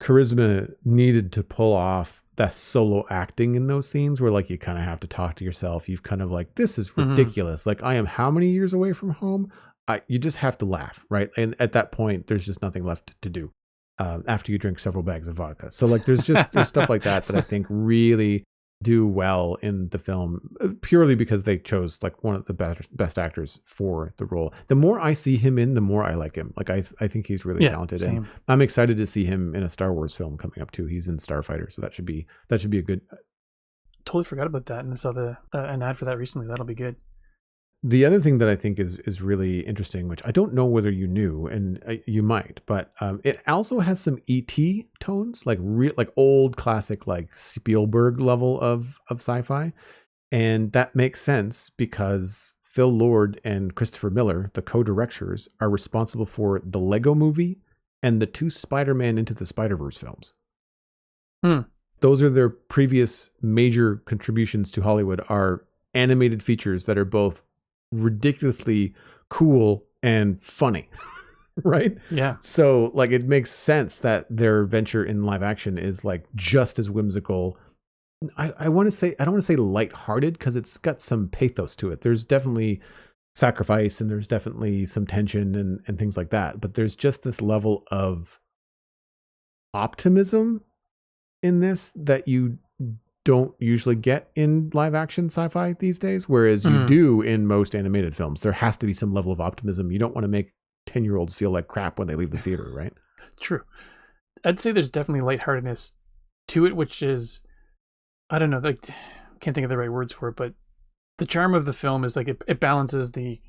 charisma needed to pull off that solo acting in those scenes where like you kind of have to talk to yourself. You've kind of like, this is ridiculous. Like I am how many years away from home? You just have to laugh, right? And at that point, there's just nothing left to do after you drink several bags of vodka. So like there's stuff like that I think really do well in the film, purely because they chose like one of the best actors for the role. The more I see him in, the more I like him. Like I think he's really talented. Same. And I'm excited to see him in a Star Wars film coming up too. He's in Starfighter, so that should be a good. Totally forgot about that, and I saw an ad for that recently. That'll be good. The other thing that I think is really interesting, which I don't know whether you knew, and you might, but it also has some E.T. tones, like old classic, like Spielberg level of sci-fi. And that makes sense because Phil Lord and Christopher Miller, the co-directors, are responsible for the Lego Movie and the 2 Spider-Man Into the Spider-Verse films. Those are their previous major contributions to Hollywood, are animated features that are both ridiculously cool and funny. Right? Yeah. So like it makes sense that their venture in live action is like just as whimsical. I want to say, I don't want to say lighthearted because it's got some pathos to it. There's definitely sacrifice and there's definitely some tension and things like that. But there's just this level of optimism in this that you don't usually get in live action sci-fi these days, whereas you do in most animated films. There has to be some level of optimism. You don't want to make 10-year-olds feel like crap when they leave the theater, right? True. I'd say there's definitely lightheartedness to it, which is, I don't know, like, can't think of the right words for it, but the charm of the film is like it balances the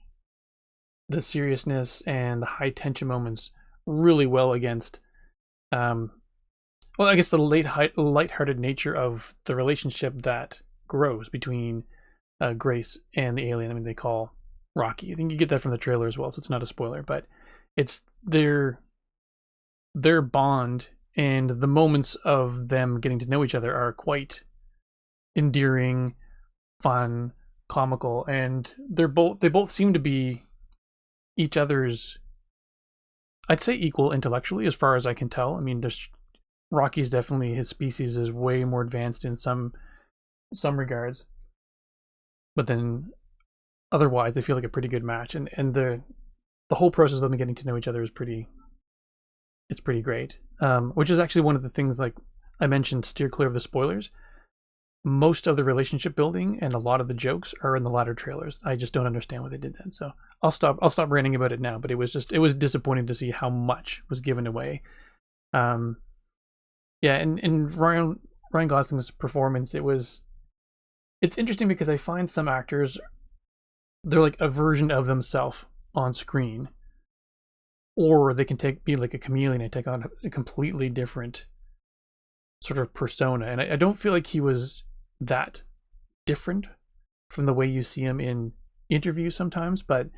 seriousness and the high tension moments really well against, well, I guess the lighthearted nature of the relationship that grows between Grace and the alien. I mean, they call Rocky. I think you get that from the trailer as well, so it's not a spoiler, but it's their bond, and the moments of them getting to know each other are quite endearing, fun, comical, and they both seem to be each other's, I'd say, equal intellectually as far as I can tell. I mean, Rocky's definitely, his species is way more advanced in some regards, but then otherwise they feel like a pretty good match, and the whole process of them getting to know each other is pretty great, which is actually one of the things, like I mentioned, steer clear of the spoilers. Most of the relationship building and a lot of the jokes are in the latter trailers. I just don't understand why they did that, so I'll stop ranting about it now. But it was disappointing to see how much was given away. Yeah, and Ryan Gosling's performance, it's interesting because I find some actors, they're like a version of themselves on screen, or they can be like a chameleon and take on a completely different sort of persona. And I don't feel like he was that different from the way you see him in interviews sometimes, but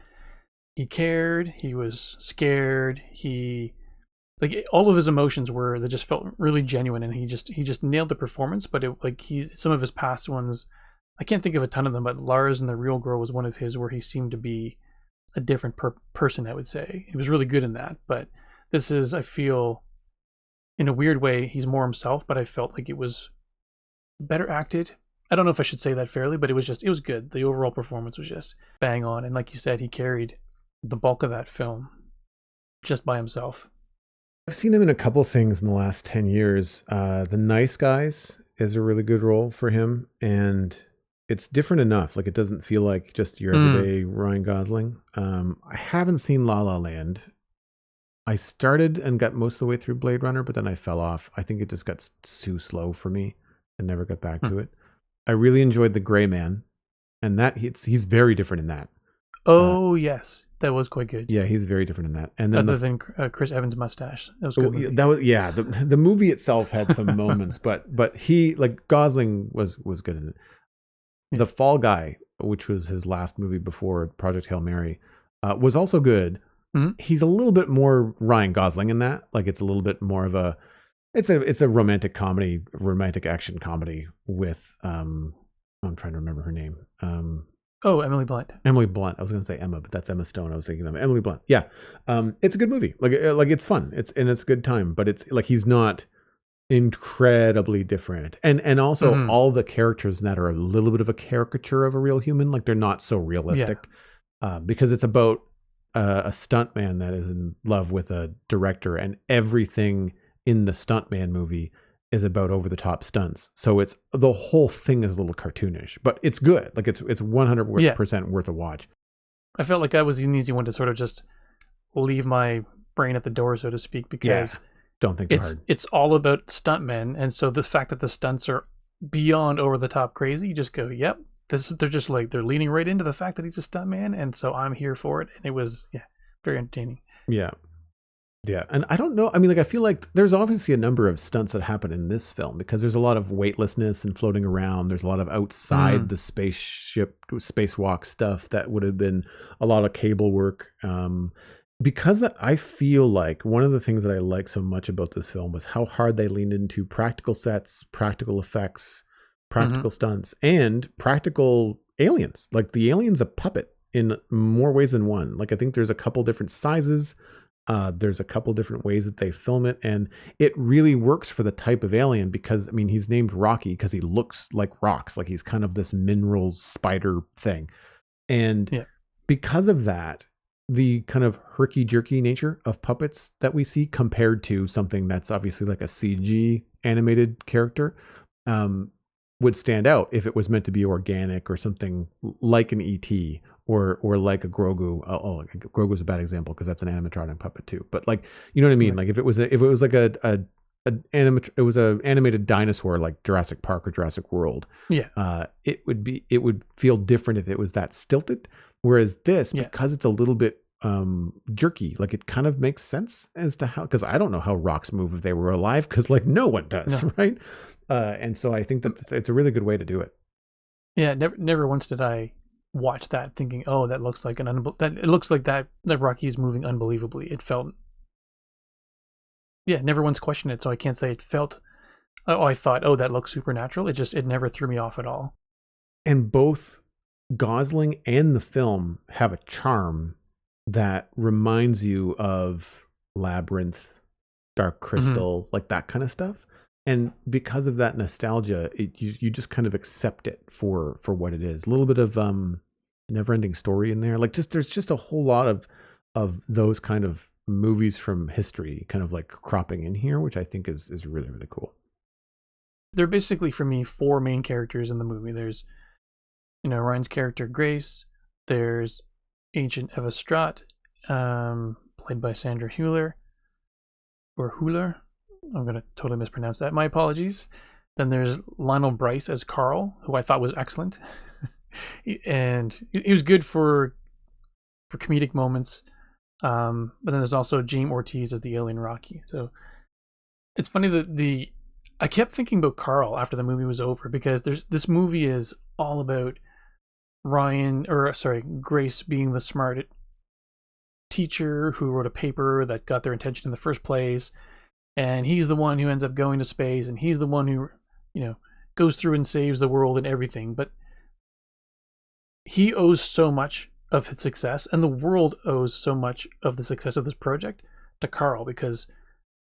he cared, he was scared, like all of his emotions they just felt really genuine, and he just nailed the performance. But some of his past ones, I can't think of a ton of them, but Lars and the Real Girl was one of his where he seemed to be a different person, I would say. He was really good in that. But this is, I feel, in a weird way, he's more himself, but I felt like it was better acted. I don't know if I should say that fairly, but it was good. The overall performance was just bang on. And like you said, he carried the bulk of that film just by himself. I've seen him in a couple things in the last 10 years. The Nice Guys is a really good role for him, and it's different enough. Like, it doesn't feel like just your everyday Ryan Gosling. I haven't seen La La Land. I started and got most of the way through Blade Runner, but then I fell off. I think it just got too slow for me and never got back to it. I really enjoyed The Gray Man, and he's very different in that. Oh, yes. That was quite good. Yeah, he's very different in that. And then other than Chris Evans' mustache. That was good. The movie itself had some moments, but he, like, Gosling was good in it. Yeah. The Fall Guy, which was his last movie before Project Hail Mary, was also good. Mm-hmm. He's a little bit more Ryan Gosling in that. Like, it's a little bit more of it's a romantic action comedy with I'm trying to remember her name. Emily Blunt. Emily Blunt. I was going to say Emma, but that's Emma Stone. I was thinking of Emily Blunt. Yeah. It's a good movie. Like it's fun. It's a good time, but it's like, he's not incredibly different. And also all the characters in that are a little bit of a caricature of a real human. Like, they're not so realistic, because it's about a stuntman that is in love with a director, and everything in the stuntman movie is about over the top stunts. So it's, the whole thing is a little cartoonish, but it's good. Like, it's 100% worth a watch. I felt like that was an easy one to sort of just leave my brain at the door, so to speak, because don't think too hard. It's all about stuntmen, and so the fact that the stunts are beyond over the top crazy, you just go, yep, they're just like, they're leaning right into the fact that he's a stuntman, and so I'm here for it. And it was very entertaining. Yeah, and I don't know. I mean, like, I feel like there's obviously a number of stunts that happen in this film, because there's a lot of weightlessness and floating around. There's a lot of outside the spacewalk stuff that would have been a lot of cable work. Because I feel like one of the things that I like so much about this film was how hard they leaned into practical sets, practical effects, practical stunts, and practical aliens. Like, the alien's a puppet in more ways than one. Like I think there's a couple different sizes. There's a couple different ways that they film it, and it really works for the type of alien because, I mean, he's named Rocky because he looks like rocks, like he's kind of this mineral spider thing. And because of that, the kind of herky-jerky nature of puppets that we see compared to something that's obviously like a CG animated character would stand out if it was meant to be organic or something like an ET or like a Grogu. Grogu's a bad example because that's an animatronic puppet too. But like, you know what I mean? Like if it was like an animated dinosaur like Jurassic Park or Jurassic World. It would feel different if it was that stilted. Whereas this, because it's a little bit jerky, like it kind of makes sense as to how, because I don't know how rocks move if they were alive, because like no one does, right? And so I think that it's a really good way to do it. Yeah, never once did I watch that thinking, oh, that looks like it looks like that Rocky is moving unbelievably. It felt, never once questioned it, so I can't say it felt. Oh, I thought, oh, that looks supernatural. It never threw me off at all. And both Gosling and the film have a charm that reminds you of Labyrinth, Dark Crystal, like that kind of stuff. And because of that nostalgia, you just kind of accept it for what it is. A little bit of Neverending Story in there. Like there's just a whole lot of those kind of movies from history kind of like cropping in here, which I think is really, really cool. There are basically, for me, 4 main characters in the movie. There's, Ryan's character, Grace. There's Agent Eva Stratt, played by Sandra Hüller. I'm going to totally mispronounce that. My apologies. Then there's Lionel Bryce as Carl, who I thought was excellent. And he was good for comedic moments. But then there's also James Ortiz as the alien Rocky. So it's funny that I kept thinking about Carl after the movie was over, because this movie is all about Grace being the smart teacher who wrote a paper that got their attention in the first place. And he's the one who ends up going to space, and he's the one who, goes through and saves the world and everything. But he owes so much of his success, and the world owes so much of the success of this project to Carl, because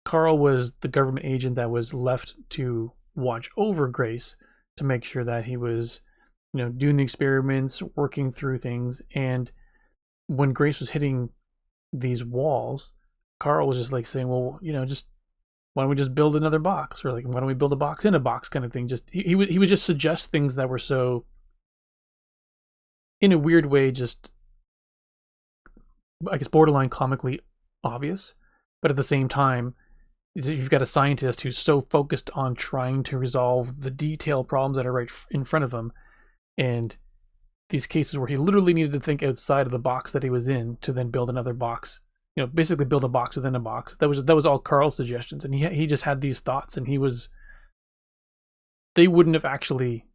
Carl was the government agent that was left to watch over Grace to make sure that he was, doing the experiments, working through things. And when Grace was hitting these walls, Carl was just like saying, well, just why don't we just build another box, or like, why don't we build a box in a box kind of thing. Just he would just suggest things that were so, in a weird way, just, I guess, borderline comically obvious. But at the same time, you've got a scientist who's so focused on trying to resolve the detailed problems that are right in front of him, and these cases where he literally needed to think outside of the box that he was in to then build another box. Basically build a box within a box. That was all Carl's suggestions, and he just had these thoughts, and they wouldn't have actually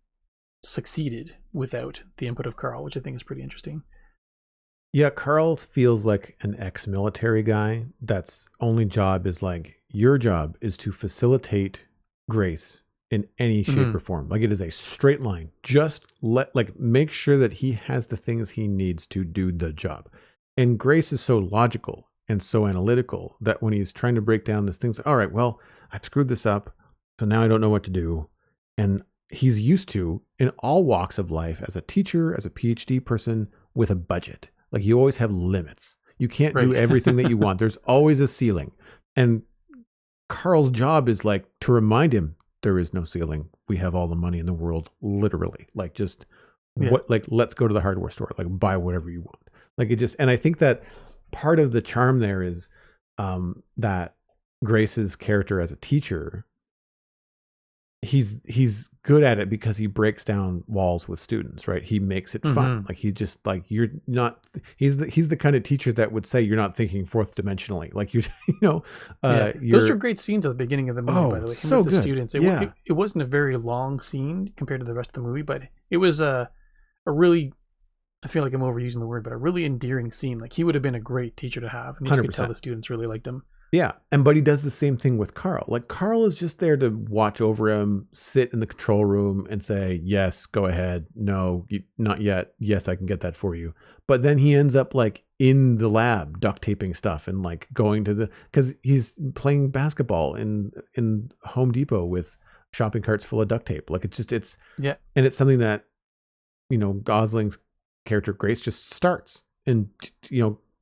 succeeded without the input of Carl, which I think is pretty interesting. Yeah, Carl feels like an ex-military guy that's only job is like, your job is to facilitate Grace in any shape or form. Like, it is a straight line. Just make sure that he has the things he needs to do the job. And Grace is so logical and so analytical that when he's trying to break down this thing, all right, well, I've screwed this up, so now I don't know what to do. And he's used to, in all walks of life, as a teacher, as a PhD person, with a budget. Like, you always have limits. You can't do everything that you want. There's always a ceiling. And Carl's job is like to remind him there is no ceiling. We have all the money in the world, literally. Like, just let's go to the hardware store, like buy whatever you want. Like, it just, and I think that part of the charm there is that Grace's character as a teacher, he's good at it because he breaks down walls with students, right? He makes it fun. Like, he just, like, you're not, he's the kind of teacher that would say you're not thinking fourth dimensionally. Like, those are great scenes at the beginning of the movie, by the way. So with the students. It wasn't a very long scene compared to the rest of the movie, but it was a really, I feel like I'm overusing the word, but a really endearing scene. Like, he would have been a great teacher to have, and you could tell the students really liked him. Yeah, but he does the same thing with Carl. Like Carl is just there to watch over him, sit in the control room and say, yes, go ahead. No, not yet. Yes, I can get that for you. But then he ends up like in the lab duct taping stuff and like going to because he's playing basketball in Home Depot with shopping carts full of duct tape. Like it's yeah. And it's something that, Gosling's character Grace just starts. And,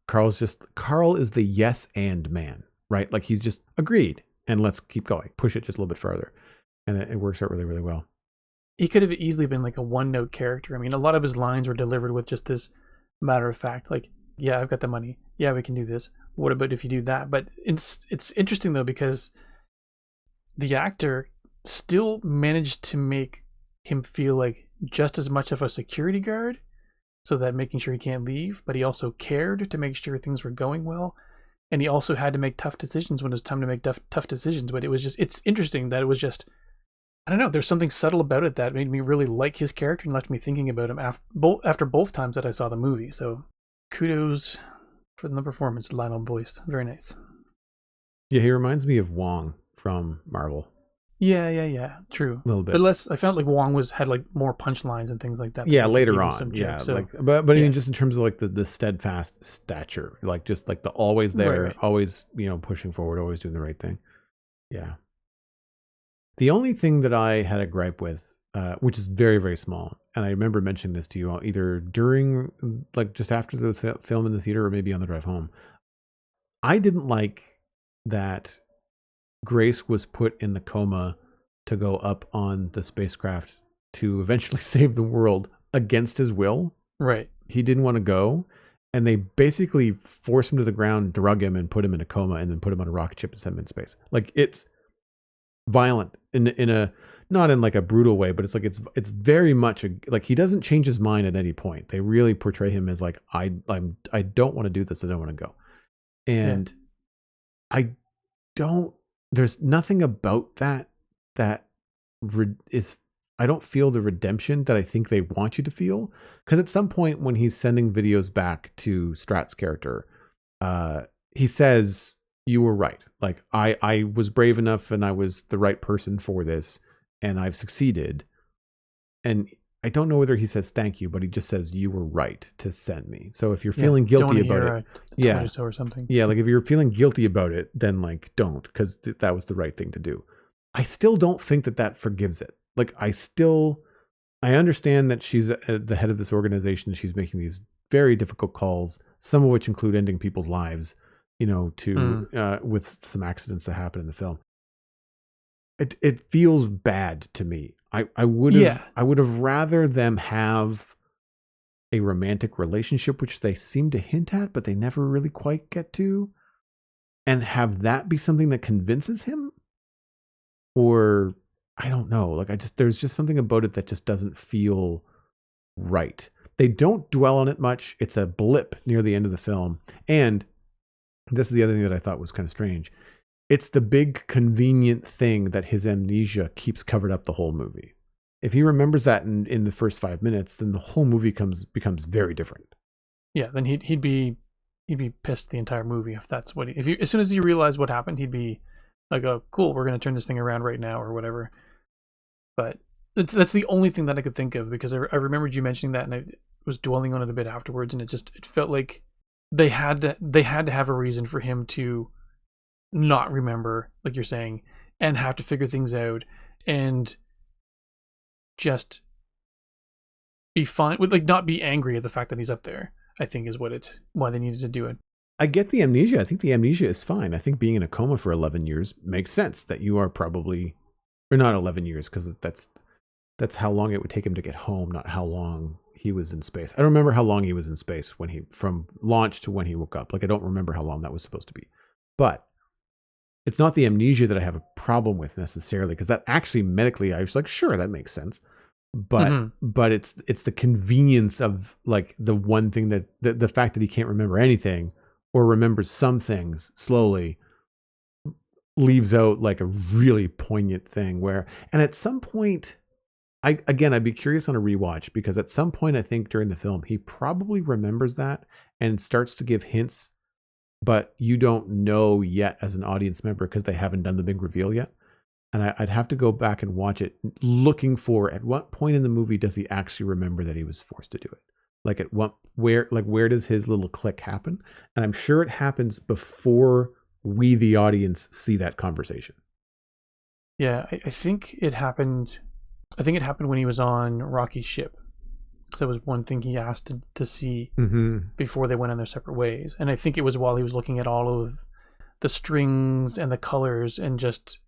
Carl is the yes and man. Right? Like he's just agreed and let's keep going. Push it just a little bit further. And it works out really, really well. He could have easily been like a one-note character. I mean, a lot of his lines were delivered with just this matter of fact, like, yeah, I've got the money. Yeah, we can do this. What about if you do that? But it's interesting though, because the actor still managed to make him feel like just as much of a security guard, so that making sure he can't leave, but he also cared to make sure things were going well. And he also had to make tough decisions when it was time to make tough decisions. But it's interesting that it was just, I don't know, there's something subtle about it that made me really like his character and left me thinking about him after both times that I saw the movie. So kudos for the performance, Lionel Boyce. Very nice. Yeah, he reminds me of Wong from Marvel. Yeah. True. A little bit. But less, I felt like Wong had like more punchlines and things like that. Yeah, later on. Yeah. So, like, but I mean, just in terms of like the steadfast stature, like just like the always there, right. always, pushing forward, always doing the right thing. Yeah. The only thing that I had a gripe with, which is very, very small, and I remember mentioning this to you either during, like just after the film in the theater or maybe on the drive home. I didn't like that Grace was put in the coma to go up on the spacecraft to eventually save the world against his will. Right. He didn't want to go. And they basically forced him to the ground, drug him and put him in a coma and then put him on a rocket ship and sent him in space. Like it's violent in a, not in like a brutal way, but it's like, it's very much like he doesn't change his mind at any point. They really portray him as like, I don't want to do this. I don't want to go. And there's nothing about that is, I don't feel the redemption that I think they want you to feel. Because at some point when he's sending videos back to Strat's character, he says, you were right. Like I was brave enough and I was the right person for this and I've succeeded. And I don't know whether he says thank you, but he just says you were right to send me. So if you're feeling guilty about it, or something. Yeah, like if you're feeling guilty about it, then like don't, because that was the right thing to do. I still don't think that forgives it. Like I understand that she's at the head of this organization. She's making these very difficult calls, some of which include ending people's lives, with some accidents that happen in the film. It feels bad to me. I would have rather them have a romantic relationship, which they seem to hint at, but they never really quite get to, and have that be something that convinces him. Or I don't know. Like there's just something about it that just doesn't feel right. They don't dwell on it much. It's a blip near the end of the film. And this is the other thing that I thought was kind of strange. It's the big convenient thing that his amnesia keeps covered up the whole movie. If he remembers that in the first 5 minutes, then the whole movie becomes very different. Yeah, then he'd be pissed the entire movie if that's what as soon as he realized what happened, he'd be like, oh, cool, we're going to turn this thing around right now or whatever. But that's the only thing that I could think of, because I remembered you mentioning that and I was dwelling on it a bit afterwards, and it felt like they had to have a reason for him to not remember, like you're saying, and have to figure things out and just be fine with, like, not be angry at the fact that he's up there, I think is why they needed to do it. I get the amnesia. I think the amnesia is fine. I think being in a coma for 11 years makes sense, that you are probably, or not 11 years, because that's how long it would take him to get home, not how long he was in space. I don't remember how long he was in space from launch to when he woke up. Like I don't remember how long that was supposed to be. But it's not the amnesia that I have a problem with necessarily, because that actually medically I was like, sure, that makes sense. But it's the convenience of like the one thing that the fact that he can't remember anything or remembers some things slowly leaves out like a really poignant thing where, and at some point, I'd be curious on a rewatch, because at some point I think during the film he probably remembers that and starts to give hints but you don't know yet as an audience member because they haven't done the big reveal yet. And I'd have to go back and watch it, looking for at what point in the movie does he actually remember that he was forced to do it? Like where does his little click happen? And I'm sure it happens before we, the audience, see that conversation. Yeah, I think it happened. I think it happened when he was on Rocky's ship, because that was one thing he asked to see before they went on their separate ways. And I think it was while he was looking at all of the strings and the colors and just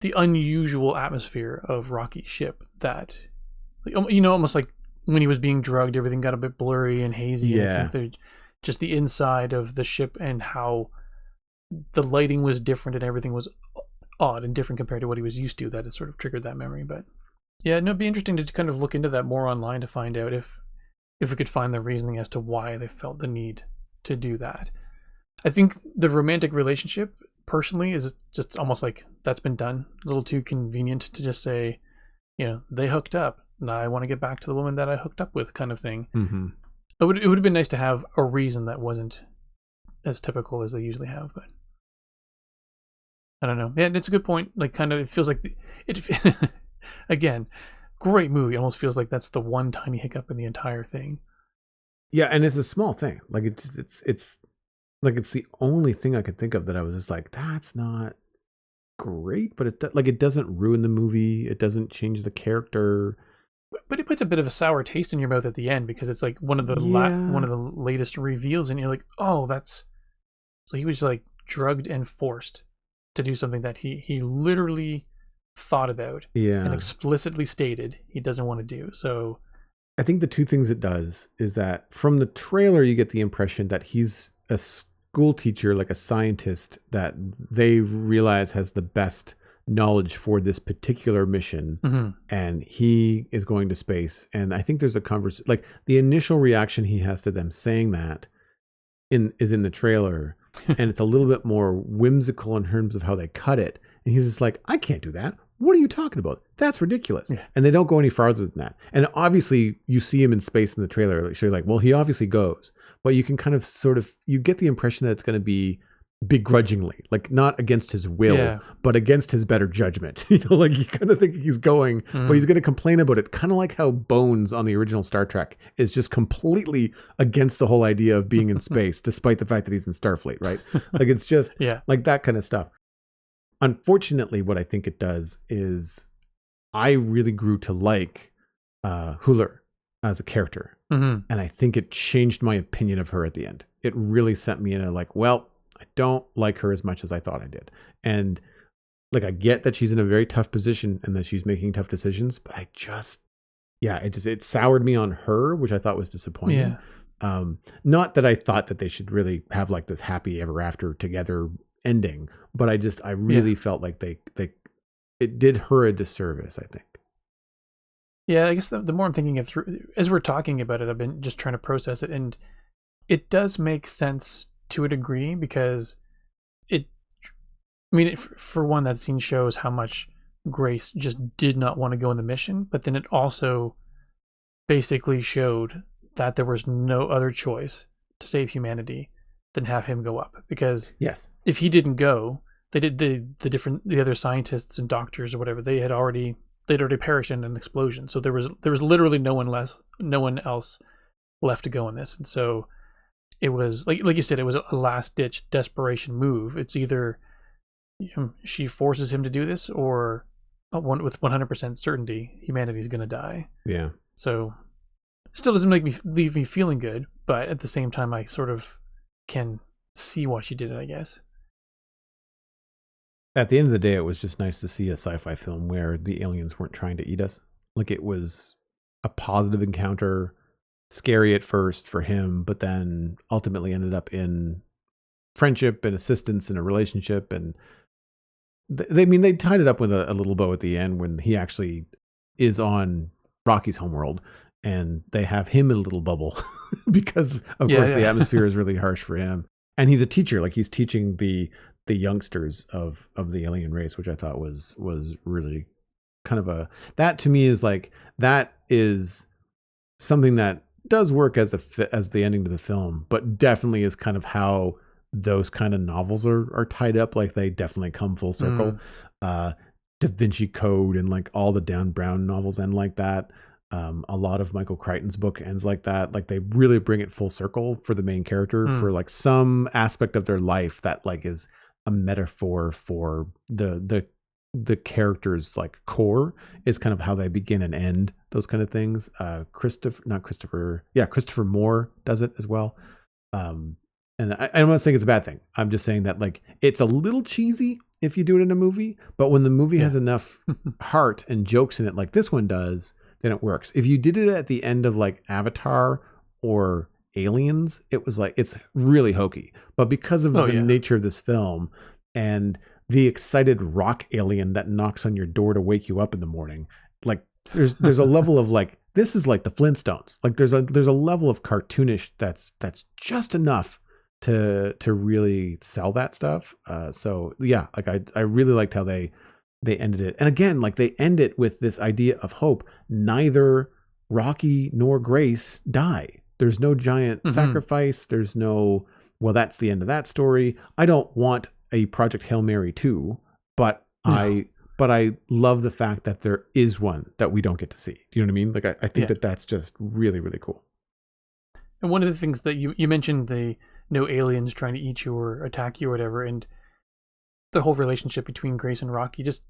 the unusual atmosphere of Rocky's ship that, almost like when he was being drugged, everything got a bit blurry and hazy. Yeah. And I think just the inside of the ship and how the lighting was different and everything was odd and different compared to what he was used to, that it sort of triggered that memory. But yeah, no, it'd be interesting to kind of look into that more online to find out if we could find the reasoning as to why they felt the need to do that. I think the romantic relationship, personally, is just almost like that's been done. A little too convenient to just say, they hooked up. Now I want to get back to the woman that I hooked up with, kind of thing. Mm-hmm. It would have been nice to have a reason that wasn't as typical as they usually have, but I don't know. Yeah, it's a good point. Like, kind of, it feels like it. Again, great movie. It almost feels like that's the one tiny hiccup in the entire thing. Yeah, and it's a small thing. Like it's like it's the only thing I could think of that I was just like, that's not great, but it doesn't ruin the movie. It doesn't change the character. But it puts a bit of a sour taste in your mouth at the end, because it's like one of the latest reveals, and you're like, oh, that's so he was like drugged and forced to do something that he literally thought about and explicitly stated he doesn't want to do. So I think the two things it does is that from the trailer you get the impression that he's a school teacher, like a scientist that they realize has the best knowledge for this particular mission, and he is going to space. And I think there's a conversation, like the initial reaction he has to them saying that is in the trailer, and it's a little bit more whimsical in terms of how they cut it. And he's just like, I can't do that. What are you talking about? That's ridiculous. Yeah. And they don't go any farther than that. And obviously you see him in space in the trailer. So you're like, well, he obviously goes. But you can kind of you get the impression that it's going to be begrudgingly, like not against his will, but against his better judgment. Like you kind of think he's going, but he's going to complain about it. Kind of like how Bones on the original Star Trek is just completely against the whole idea of being in space, despite the fact that he's in Starfleet, right? Like it's just like that kind of stuff. Unfortunately, what I think it does is I really grew to like Huller as a character. And I think it changed my opinion of her at the end. It really sent me in a like, well, I don't like her as much as I thought I did. And like, I get that she's in a very tough position and that she's making tough decisions, but it soured me on her, which I thought was disappointing. Not that I thought that they should really have like this happy ever after together ending, but I really felt like it did her a disservice, I think. Yeah, I guess the more I'm thinking it through, as we're talking about it, I've been just trying to process it, and it does make sense to a degree, because for one, that scene shows how much Grace just did not want to go on the mission, but then it also basically showed that there was no other choice to save humanity than have him go up, because if he didn't go, they did the other scientists and doctors or whatever, they'd already perished in an explosion. So there was literally no one else left to go in this. And so it was like you said, it was a last ditch desperation move. It's either she forces him to do this, or with 100% certainty humanity's going to die. Yeah. So still doesn't leave me feeling good, but at the same time I sort of can see why she did it, I guess. At the end of the day, it was just nice to see a sci-fi film where the aliens weren't trying to eat us. Like, it was a positive encounter, scary at first for him, but then ultimately ended up in friendship and assistance and a relationship. And they tied it up with a little bow at the end when he actually is on Rocky's homeworld, and they have him in a little bubble because of course the atmosphere is really harsh for him. And he's a teacher, like he's teaching the youngsters of the alien race, which I thought was really kind of that to me is like, that is something that does work as the ending to the film, but definitely is kind of how those kind of novels are tied up. Like they definitely come full circle. Da Vinci Code and like all the Dan Brown novels end like that. A lot of Michael Crichton's book ends like that. Like they really bring it full circle for the main character for like some aspect of their life that like is a metaphor for the character's like core is kind of how they begin and end, those kind of things. Christopher Moore does it as well. And I'm not saying it's a bad thing. I'm just saying that like it's a little cheesy if you do it in a movie, but when the movie has enough heart and jokes in it like this one does, then it works. If you did it at the end of like Avatar or Aliens, it was like, it's really hokey. But because of the nature of this film and the excited rock alien that knocks on your door to wake you up in the morning, like there's a level of like, this is like the Flintstones. Like there's a level of cartoonish that's just enough to really sell that stuff. So yeah, like I really liked how they ended it. And again, like they end it with this idea of hope. Neither Rocky nor Grace die. There's no giant sacrifice. There's no, well, that's the end of that story. I don't want a Project Hail Mary 2, but I love the fact that there is one that we don't get to see. Do you know what I mean? Like I think that's just really, really cool. And one of the things that you mentioned, the no aliens trying to eat you or attack you or whatever, and the whole relationship between Grace and Rocky, just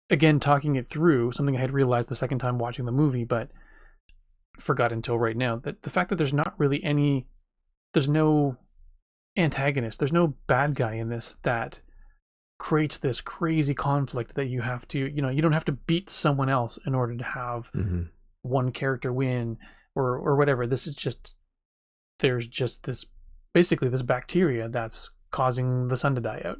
again talking it through, something I had realized the second time watching the movie, but forgot until right now, that the fact that there's not really there's no antagonist, there's no bad guy in this that creates this crazy conflict that you have to, you don't have to beat someone else in order to have one character win or whatever. This is just, there's just this, basically this bacteria that's causing the sun to die out,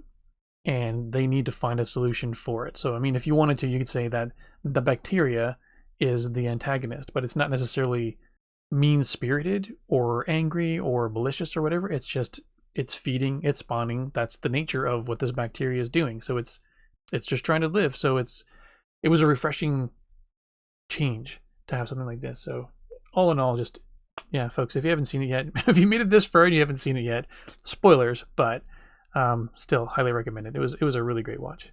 and they need to find a solution for it. So, I mean, if you wanted to, you could say that the bacteria is the antagonist, but it's not necessarily mean-spirited or angry or malicious or whatever. It's just, it's feeding, it's spawning. That's the nature of what this bacteria is doing. So it's just trying to live. So it was a refreshing change to have something like this. So all in all, just, yeah, folks, if you haven't seen it yet, if you made it this far and you haven't seen it yet, spoilers, but still highly recommend it. It was a really great watch.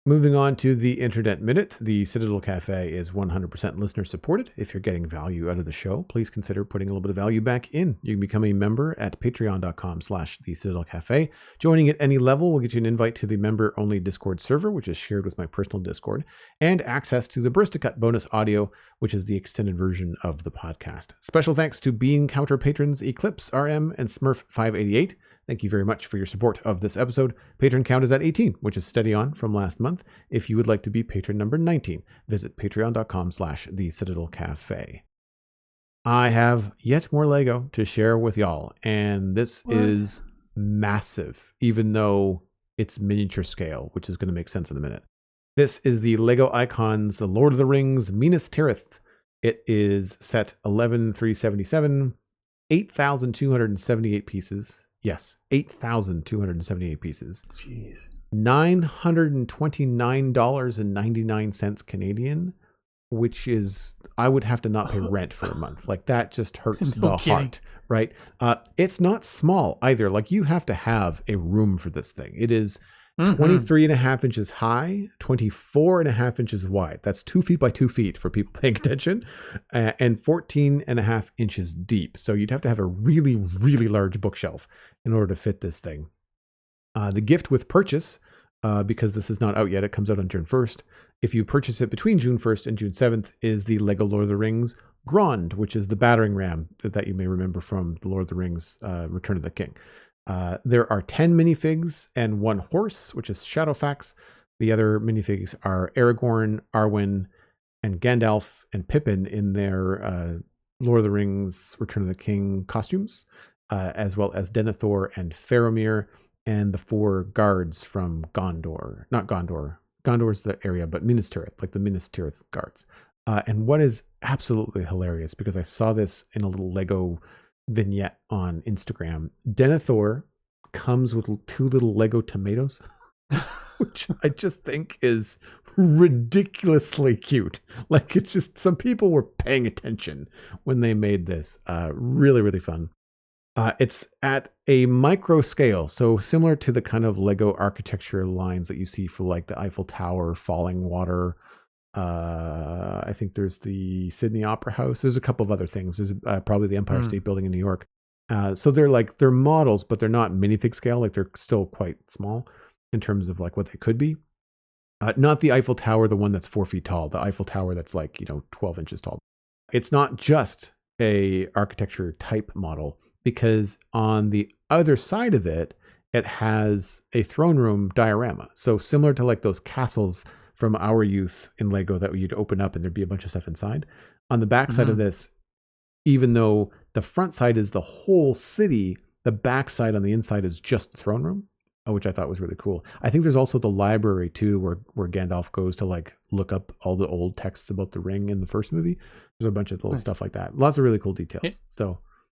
Moving on to the Internet Minute, the Citadel Cafe is 100% listener supported. If you're getting value out of the show, please consider putting a little bit of value back in. You can become a member at patreon.com/the Citadel Cafe. Joining at any level will get you an invite to the member-only Discord server, which is shared with my personal Discord, and access to the Barista Cut bonus audio, which is the extended version of the podcast. Special thanks to Bean Counter patrons EclipseRM and Smurf588. Thank you very much for your support of this episode. Patron count is at 18, which is steady on from last month. If you would like to be patron number 19, visit patreon.com/the Citadel Cafe. I have yet more Lego to share with y'all, and this is massive, even though it's miniature scale, which is going to make sense in a minute. This is the Lego Icons, The Lord of the Rings, Minas Tirith. It is set 11,377, 8,278 pieces. Yes, 8,278 pieces. Jeez. $929.99 Canadian, which is, I would have to not pay rent for a month. Like that just hurts the heart, right? It's not small either. Like you have to have a room for this thing. It is 23.5 inches high, 24.5 inches wide. That's 2 feet by 2 feet for people paying attention, and 14.5 inches deep. So you'd have to have a really, really large bookshelf in order to fit this thing. The gift with purchase, because this is not out yet, it comes out on June 1st. If you purchase it between June 1st and June 7th, is the Lego Lord of the Rings Grand, which is the battering ram that you may remember from the Lord of the Rings Return of the King. There are 10 minifigs and 1 horse, which is Shadowfax. The other minifigs are Aragorn, Arwen, and Gandalf and Pippin in their Lord of the Rings Return of the King costumes, as well as Denethor and Faramir, and the 4 guards from Gondor. Not Gondor. Gondor's the area, but Minas Tirith, like the Minas Tirith guards. And what is absolutely hilarious, because I saw this in a little Lego vignette on Instagram, Denethor comes with 2 little Lego tomatoes, which I just think is ridiculously cute. Like it's just, some people were paying attention when they made this. Really, really fun. It's at a micro scale, so similar to the kind of Lego architecture lines that you see for like the Eiffel Tower, falling water. I think there's the Sydney Opera House. There's a couple of other things. There's probably the Empire State Building in New York. So they're models, but they're not minifig scale. Like they're still quite small in terms of like what they could be. Not the Eiffel Tower, the one that's 4 feet tall. The Eiffel Tower that's like 12 inches tall. It's not just a architecture type model, because on the other side of it, it has a throne room diorama. So similar to like those castles from our youth in Lego that you'd open up and there'd be a bunch of stuff inside. On the back side of this, even though the front side is the whole city, the back side on the inside is just the throne room, which I thought was really cool. I think there's also the library too, where Gandalf goes to like look up all the old texts about the ring in the first movie. There's a bunch of little stuff like that. Lots of really cool details.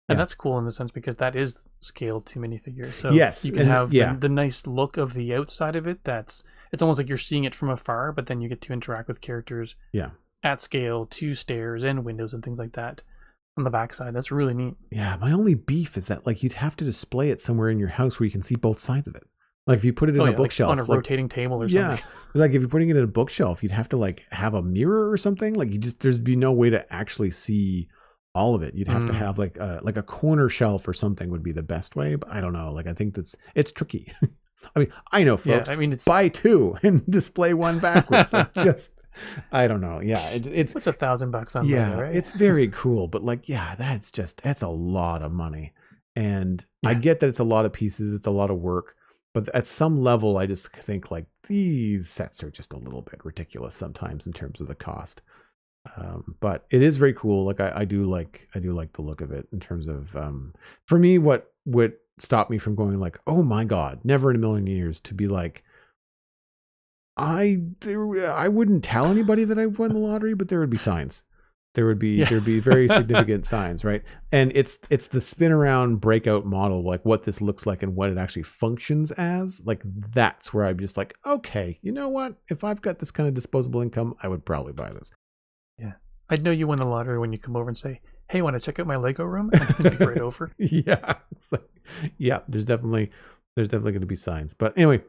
And that's cool in the sense because that is scaled to minifigure. So yes, you can have the nice look of the outside of it. It's almost like you're seeing it from afar, but then you get to interact with characters at scale, to stairs and windows and things like that on the backside. That's really neat. Yeah, my only beef is that like you'd have to display it somewhere in your house where you can see both sides of it. Like if you put it in a bookshelf, like on a rotating table or something. Like if you're putting it in a bookshelf, you'd have to like have a mirror or something. Like there'd be no way to actually see all of it. You'd have to have like a corner shelf or something would be the best way. But I don't know. Like I think it's tricky. I mean, I know, folks. Yeah, I mean, it's buy two and display one backwards. Like I don't know. Yeah, it's what's $1,000 on yeah, Lego, right? It's very cool, but like, that's a lot of money. And I get that it's a lot of pieces, it's a lot of work, but at some level, I just think like these sets are just a little bit ridiculous sometimes in terms of the cost. But it is very cool. Like I do like the look of it in terms of for me, what stopped me from going like, oh my God, never in a million years to be like, I wouldn't tell anybody that I won the lottery, but there would be signs. There'd be very significant signs, right? And it's the spin around breakout model, like what this looks like and what it actually functions as. Like that's where I'm just like, okay, you know what? If I've got this kind of disposable income, I would probably buy this. Yeah, I'd know you won the lottery when you come over and say, "Hey, want to check out my Lego room?" And I'd be right over. Yeah, it's like, yeah. There's definitely going to be signs. But anyway,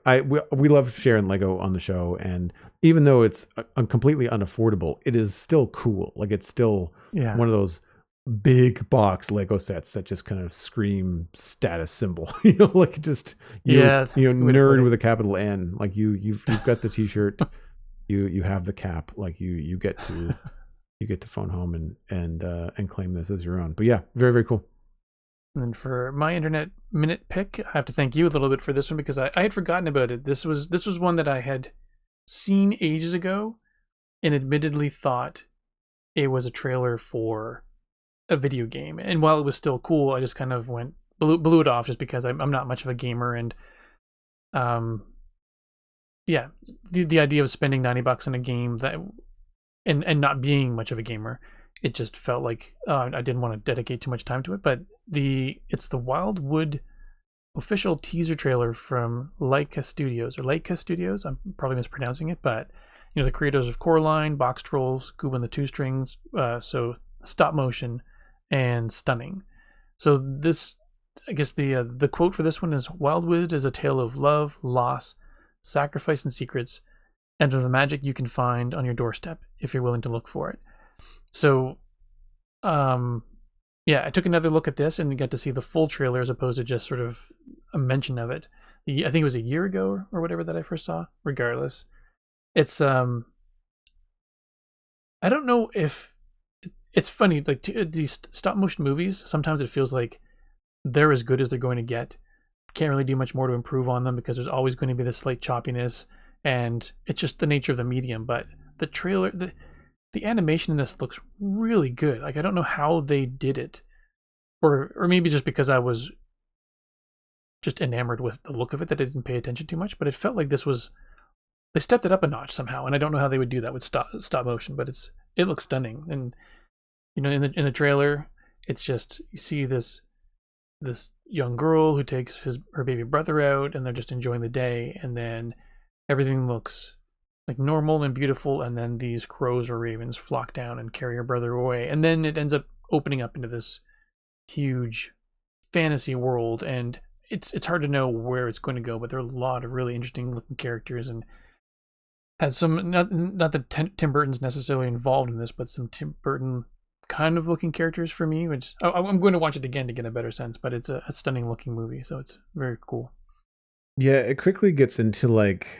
we love sharing Lego on the show, and even though it's completely unaffordable, it is still cool. Like it's still one of those big box Lego sets that just kind of scream status symbol. Like just nerd with a capital N. Like you've got the T-shirt, you have the cap. Like you get to phone home and claim this as your own. But yeah, very, very cool. And for my internet minute pick, I have to thank you a little bit for this one because I had forgotten about it. This was one that I had seen ages ago and admittedly thought it was a trailer for a video game. And while it was still cool, I just kind of blew it off just because I'm not much of a gamer. And the idea of spending $90 on a game that and not being much of a gamer, it just felt like I didn't want to dedicate too much time to it. But it's the Wildwood official teaser trailer from LEIKA Studios. I'm probably mispronouncing it, but the creators of Coraline, Box Trolls, Gooba and the Two Strings, so stop motion and stunning. So this, I guess the quote for this one is, "Wildwood is a tale of love, loss, sacrifice, and secrets, and of the magic you can find on your doorstep if you're willing to look for it." So, I took another look at this and got to see the full trailer as opposed to just sort of a mention of it. I think it was a year ago or whatever that I first saw. Regardless, it's I don't know if it's funny. Like these stop motion movies, sometimes it feels like they're as good as they're going to get. Can't really do much more to improve on them because there's always going to be this slight choppiness, and it's just the nature of the medium. But the trailer, the animation in this looks really good. Like I don't know how they did it, or maybe just because I was just enamored with the look of it that I didn't pay attention too much. But it felt like they stepped it up a notch somehow, and I don't know how they would do that with stop motion. But it looks stunning, and in the trailer, it's just you see this young girl who takes her baby brother out, and they're just enjoying the day, and then everything looks like normal and beautiful, and then these crows or ravens flock down and carry her brother away, and then it ends up opening up into this huge fantasy world, and it's hard to know where it's going to go, but there are a lot of really interesting looking characters, and has some, not that Tim Burton's necessarily involved in this, but some Tim Burton kind of looking characters for me, which I'm going to watch it again to get a better sense, but it's a stunning looking movie, so it's very cool. Yeah, it quickly gets into like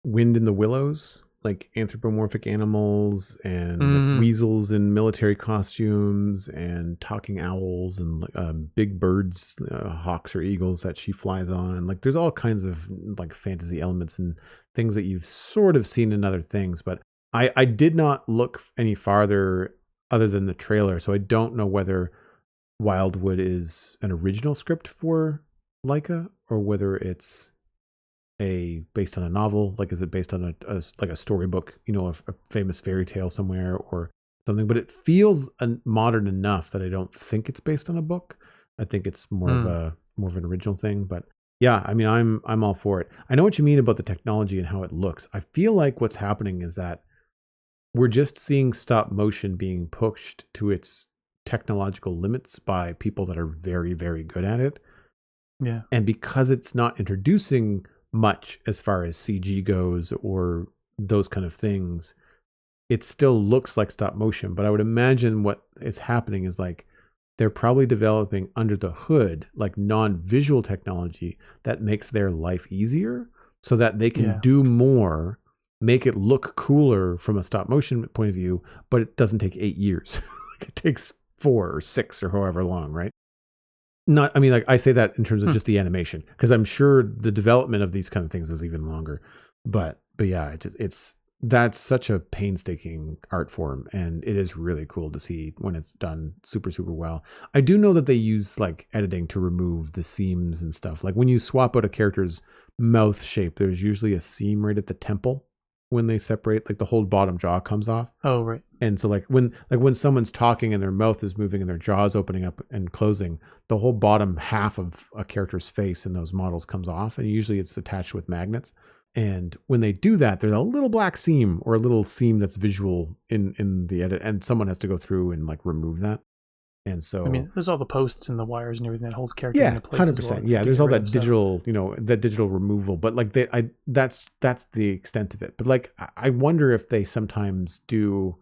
Wind in the Willows, like anthropomorphic animals and weasels in military costumes and talking owls and big birds, hawks or eagles that she flies on. Like there's all kinds of like fantasy elements and things that you've sort of seen in other things, but I did not look any farther other than the trailer, so I don't know whether Wildwood is an original script for LEIKA or whether it's based on a novel. Like, is it based on a storybook, a famous fairy tale somewhere or something? But it feels modern enough that I don't think it's based on a book. I think it's more of an original thing. But yeah, I mean, I'm all for it. I know what you mean about the technology and how it looks. I feel like what's happening is that we're just seeing stop motion being pushed to its technological limits by people that are very, very good at it. Yeah. And because it's not introducing much as far as CG goes or those kind of things, it still looks like stop motion. But I would imagine what is happening is like they're probably developing under the hood like non-visual technology that makes their life easier so that they can do more, make it look cooler from a stop motion point of view, but it doesn't take 8 years. It takes 4 or 6 or however long, right? I mean, like I say that in terms of just the animation, because I'm sure the development of these kind of things is even longer. But yeah, that's such a painstaking art form, and it is really cool to see when it's done super, super well. I do know that they use like editing to remove the seams and stuff. Like when you swap out a character's mouth shape, there's usually a seam right at the temple when they separate, like the whole bottom jaw comes off. Oh, right. And so like when someone's talking and their mouth is moving and their jaw is opening up and closing, the whole bottom half of a character's face in those models comes off, and usually it's attached with magnets. And when they do that, there's a little black seam or a little seam that's visual in the edit, and someone has to go through and like remove that. And so, I mean, there's all the posts and the wires and everything that hold characters into place. 100%. Well. Yeah, there's all that digital, that digital removal. But like that's the extent of it. But like, I wonder if they sometimes do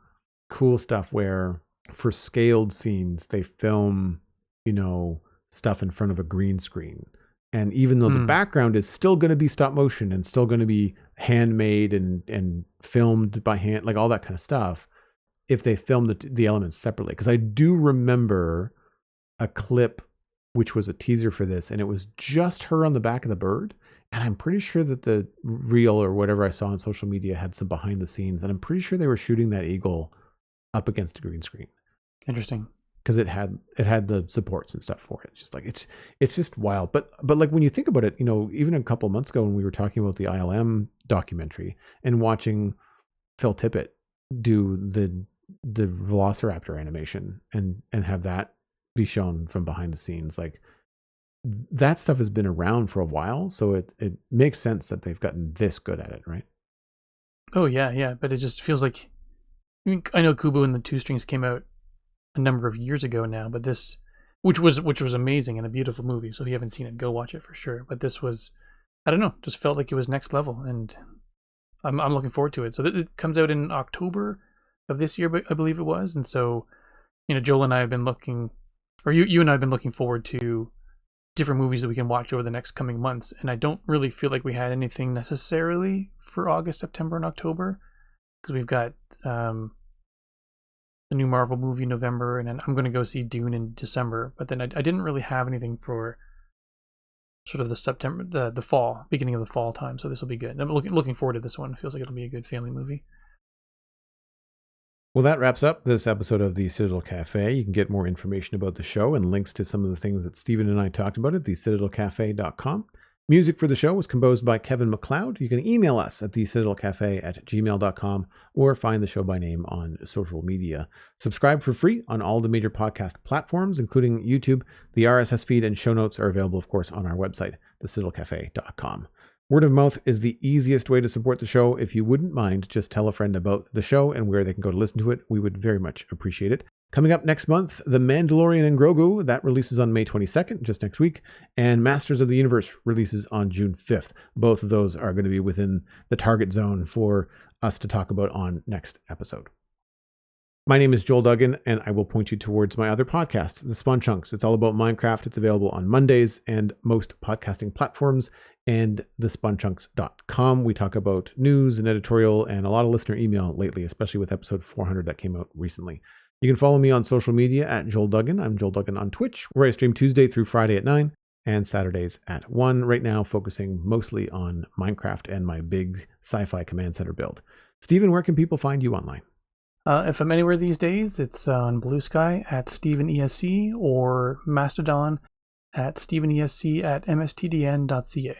cool stuff where for scaled scenes they film, stuff in front of a green screen. And even though the background is still going to be stop motion and still going to be handmade and filmed by hand, like all that kind of stuff, if they film the elements separately. Because I do remember a clip which was a teaser for this, and it was just her on the back of the bird. And I'm pretty sure that the reel or whatever I saw on social media had some behind the scenes, and I'm pretty sure they were shooting that eagle up against a green screen. Interesting. Because it had the supports and stuff for it. It's just like it's just wild. But like when you think about it, even a couple months ago when we were talking about the ILM documentary and watching Phil Tippett do the Velociraptor animation and have that be shown from behind the scenes, like that stuff has been around for a while, so it makes sense that they've gotten this good at it, right? Oh yeah, but it just feels like, I know Kubo and the Two Strings came out a number of years ago now, but this, which was amazing and a beautiful movie, so if you haven't seen it, go watch it for sure. But this was, I don't know, just felt like it was next level, and I'm looking forward to it. So it comes out in October of this year, I believe it was. And so, Joel and I have been looking, or you and I have been looking forward to different movies that we can watch over the next coming months. And I don't really feel like we had anything necessarily for August, September, and October, because we've got the new Marvel movie in November, and then I'm going to go see Dune in December. But then I didn't really have anything for sort of the September, the fall, beginning of the fall time. So this will be good. I'm looking forward to this one. It feels like it'll be a good family movie. Well, that wraps up this episode of the Citadel Cafe. You can get more information about the show and links to some of the things that Stephen and I talked about at thecitadelcafe.com. Music for the show was composed by Kevin MacLeod. You can email us at thecitadelcafe@gmail.com or find the show by name on social media. Subscribe for free on all the major podcast platforms, including YouTube. The RSS feed and show notes are available, of course, on our website, thecitadelcafe.com. Word of mouth is the easiest way to support the show. If you wouldn't mind, just tell a friend about the show and where they can go to listen to it. We would very much appreciate it. Coming up next month, The Mandalorian and Grogu, that releases on May 22nd, just next week, and Masters of the Universe releases on June 5th. Both of those are going to be within the target zone for us to talk about on next episode. My name is Joel Duggan, and I will point you towards my other podcast, The Spawn Chunks. It's all about Minecraft. It's available on Mondays and most podcasting platforms, and thespawnchunks.com. We talk about news and editorial and a lot of listener email lately, especially with episode 400 that came out recently. You can follow me on social media at Joel Duggan. I'm Joel Duggan on Twitch, where I stream Tuesday through Friday at 9 and Saturdays at 1. Right now, focusing mostly on Minecraft and my big sci-fi command center build. Steven, where can people find you online? If I'm anywhere these days, it's on Blue Sky at StevenESC or Mastodon at StevenESC@mstdn.ca.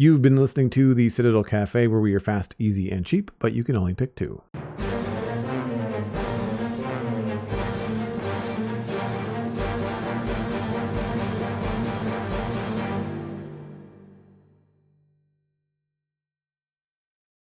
You've been listening to the Citadel Cafe, where we are fast, easy, and cheap, but you can only pick two.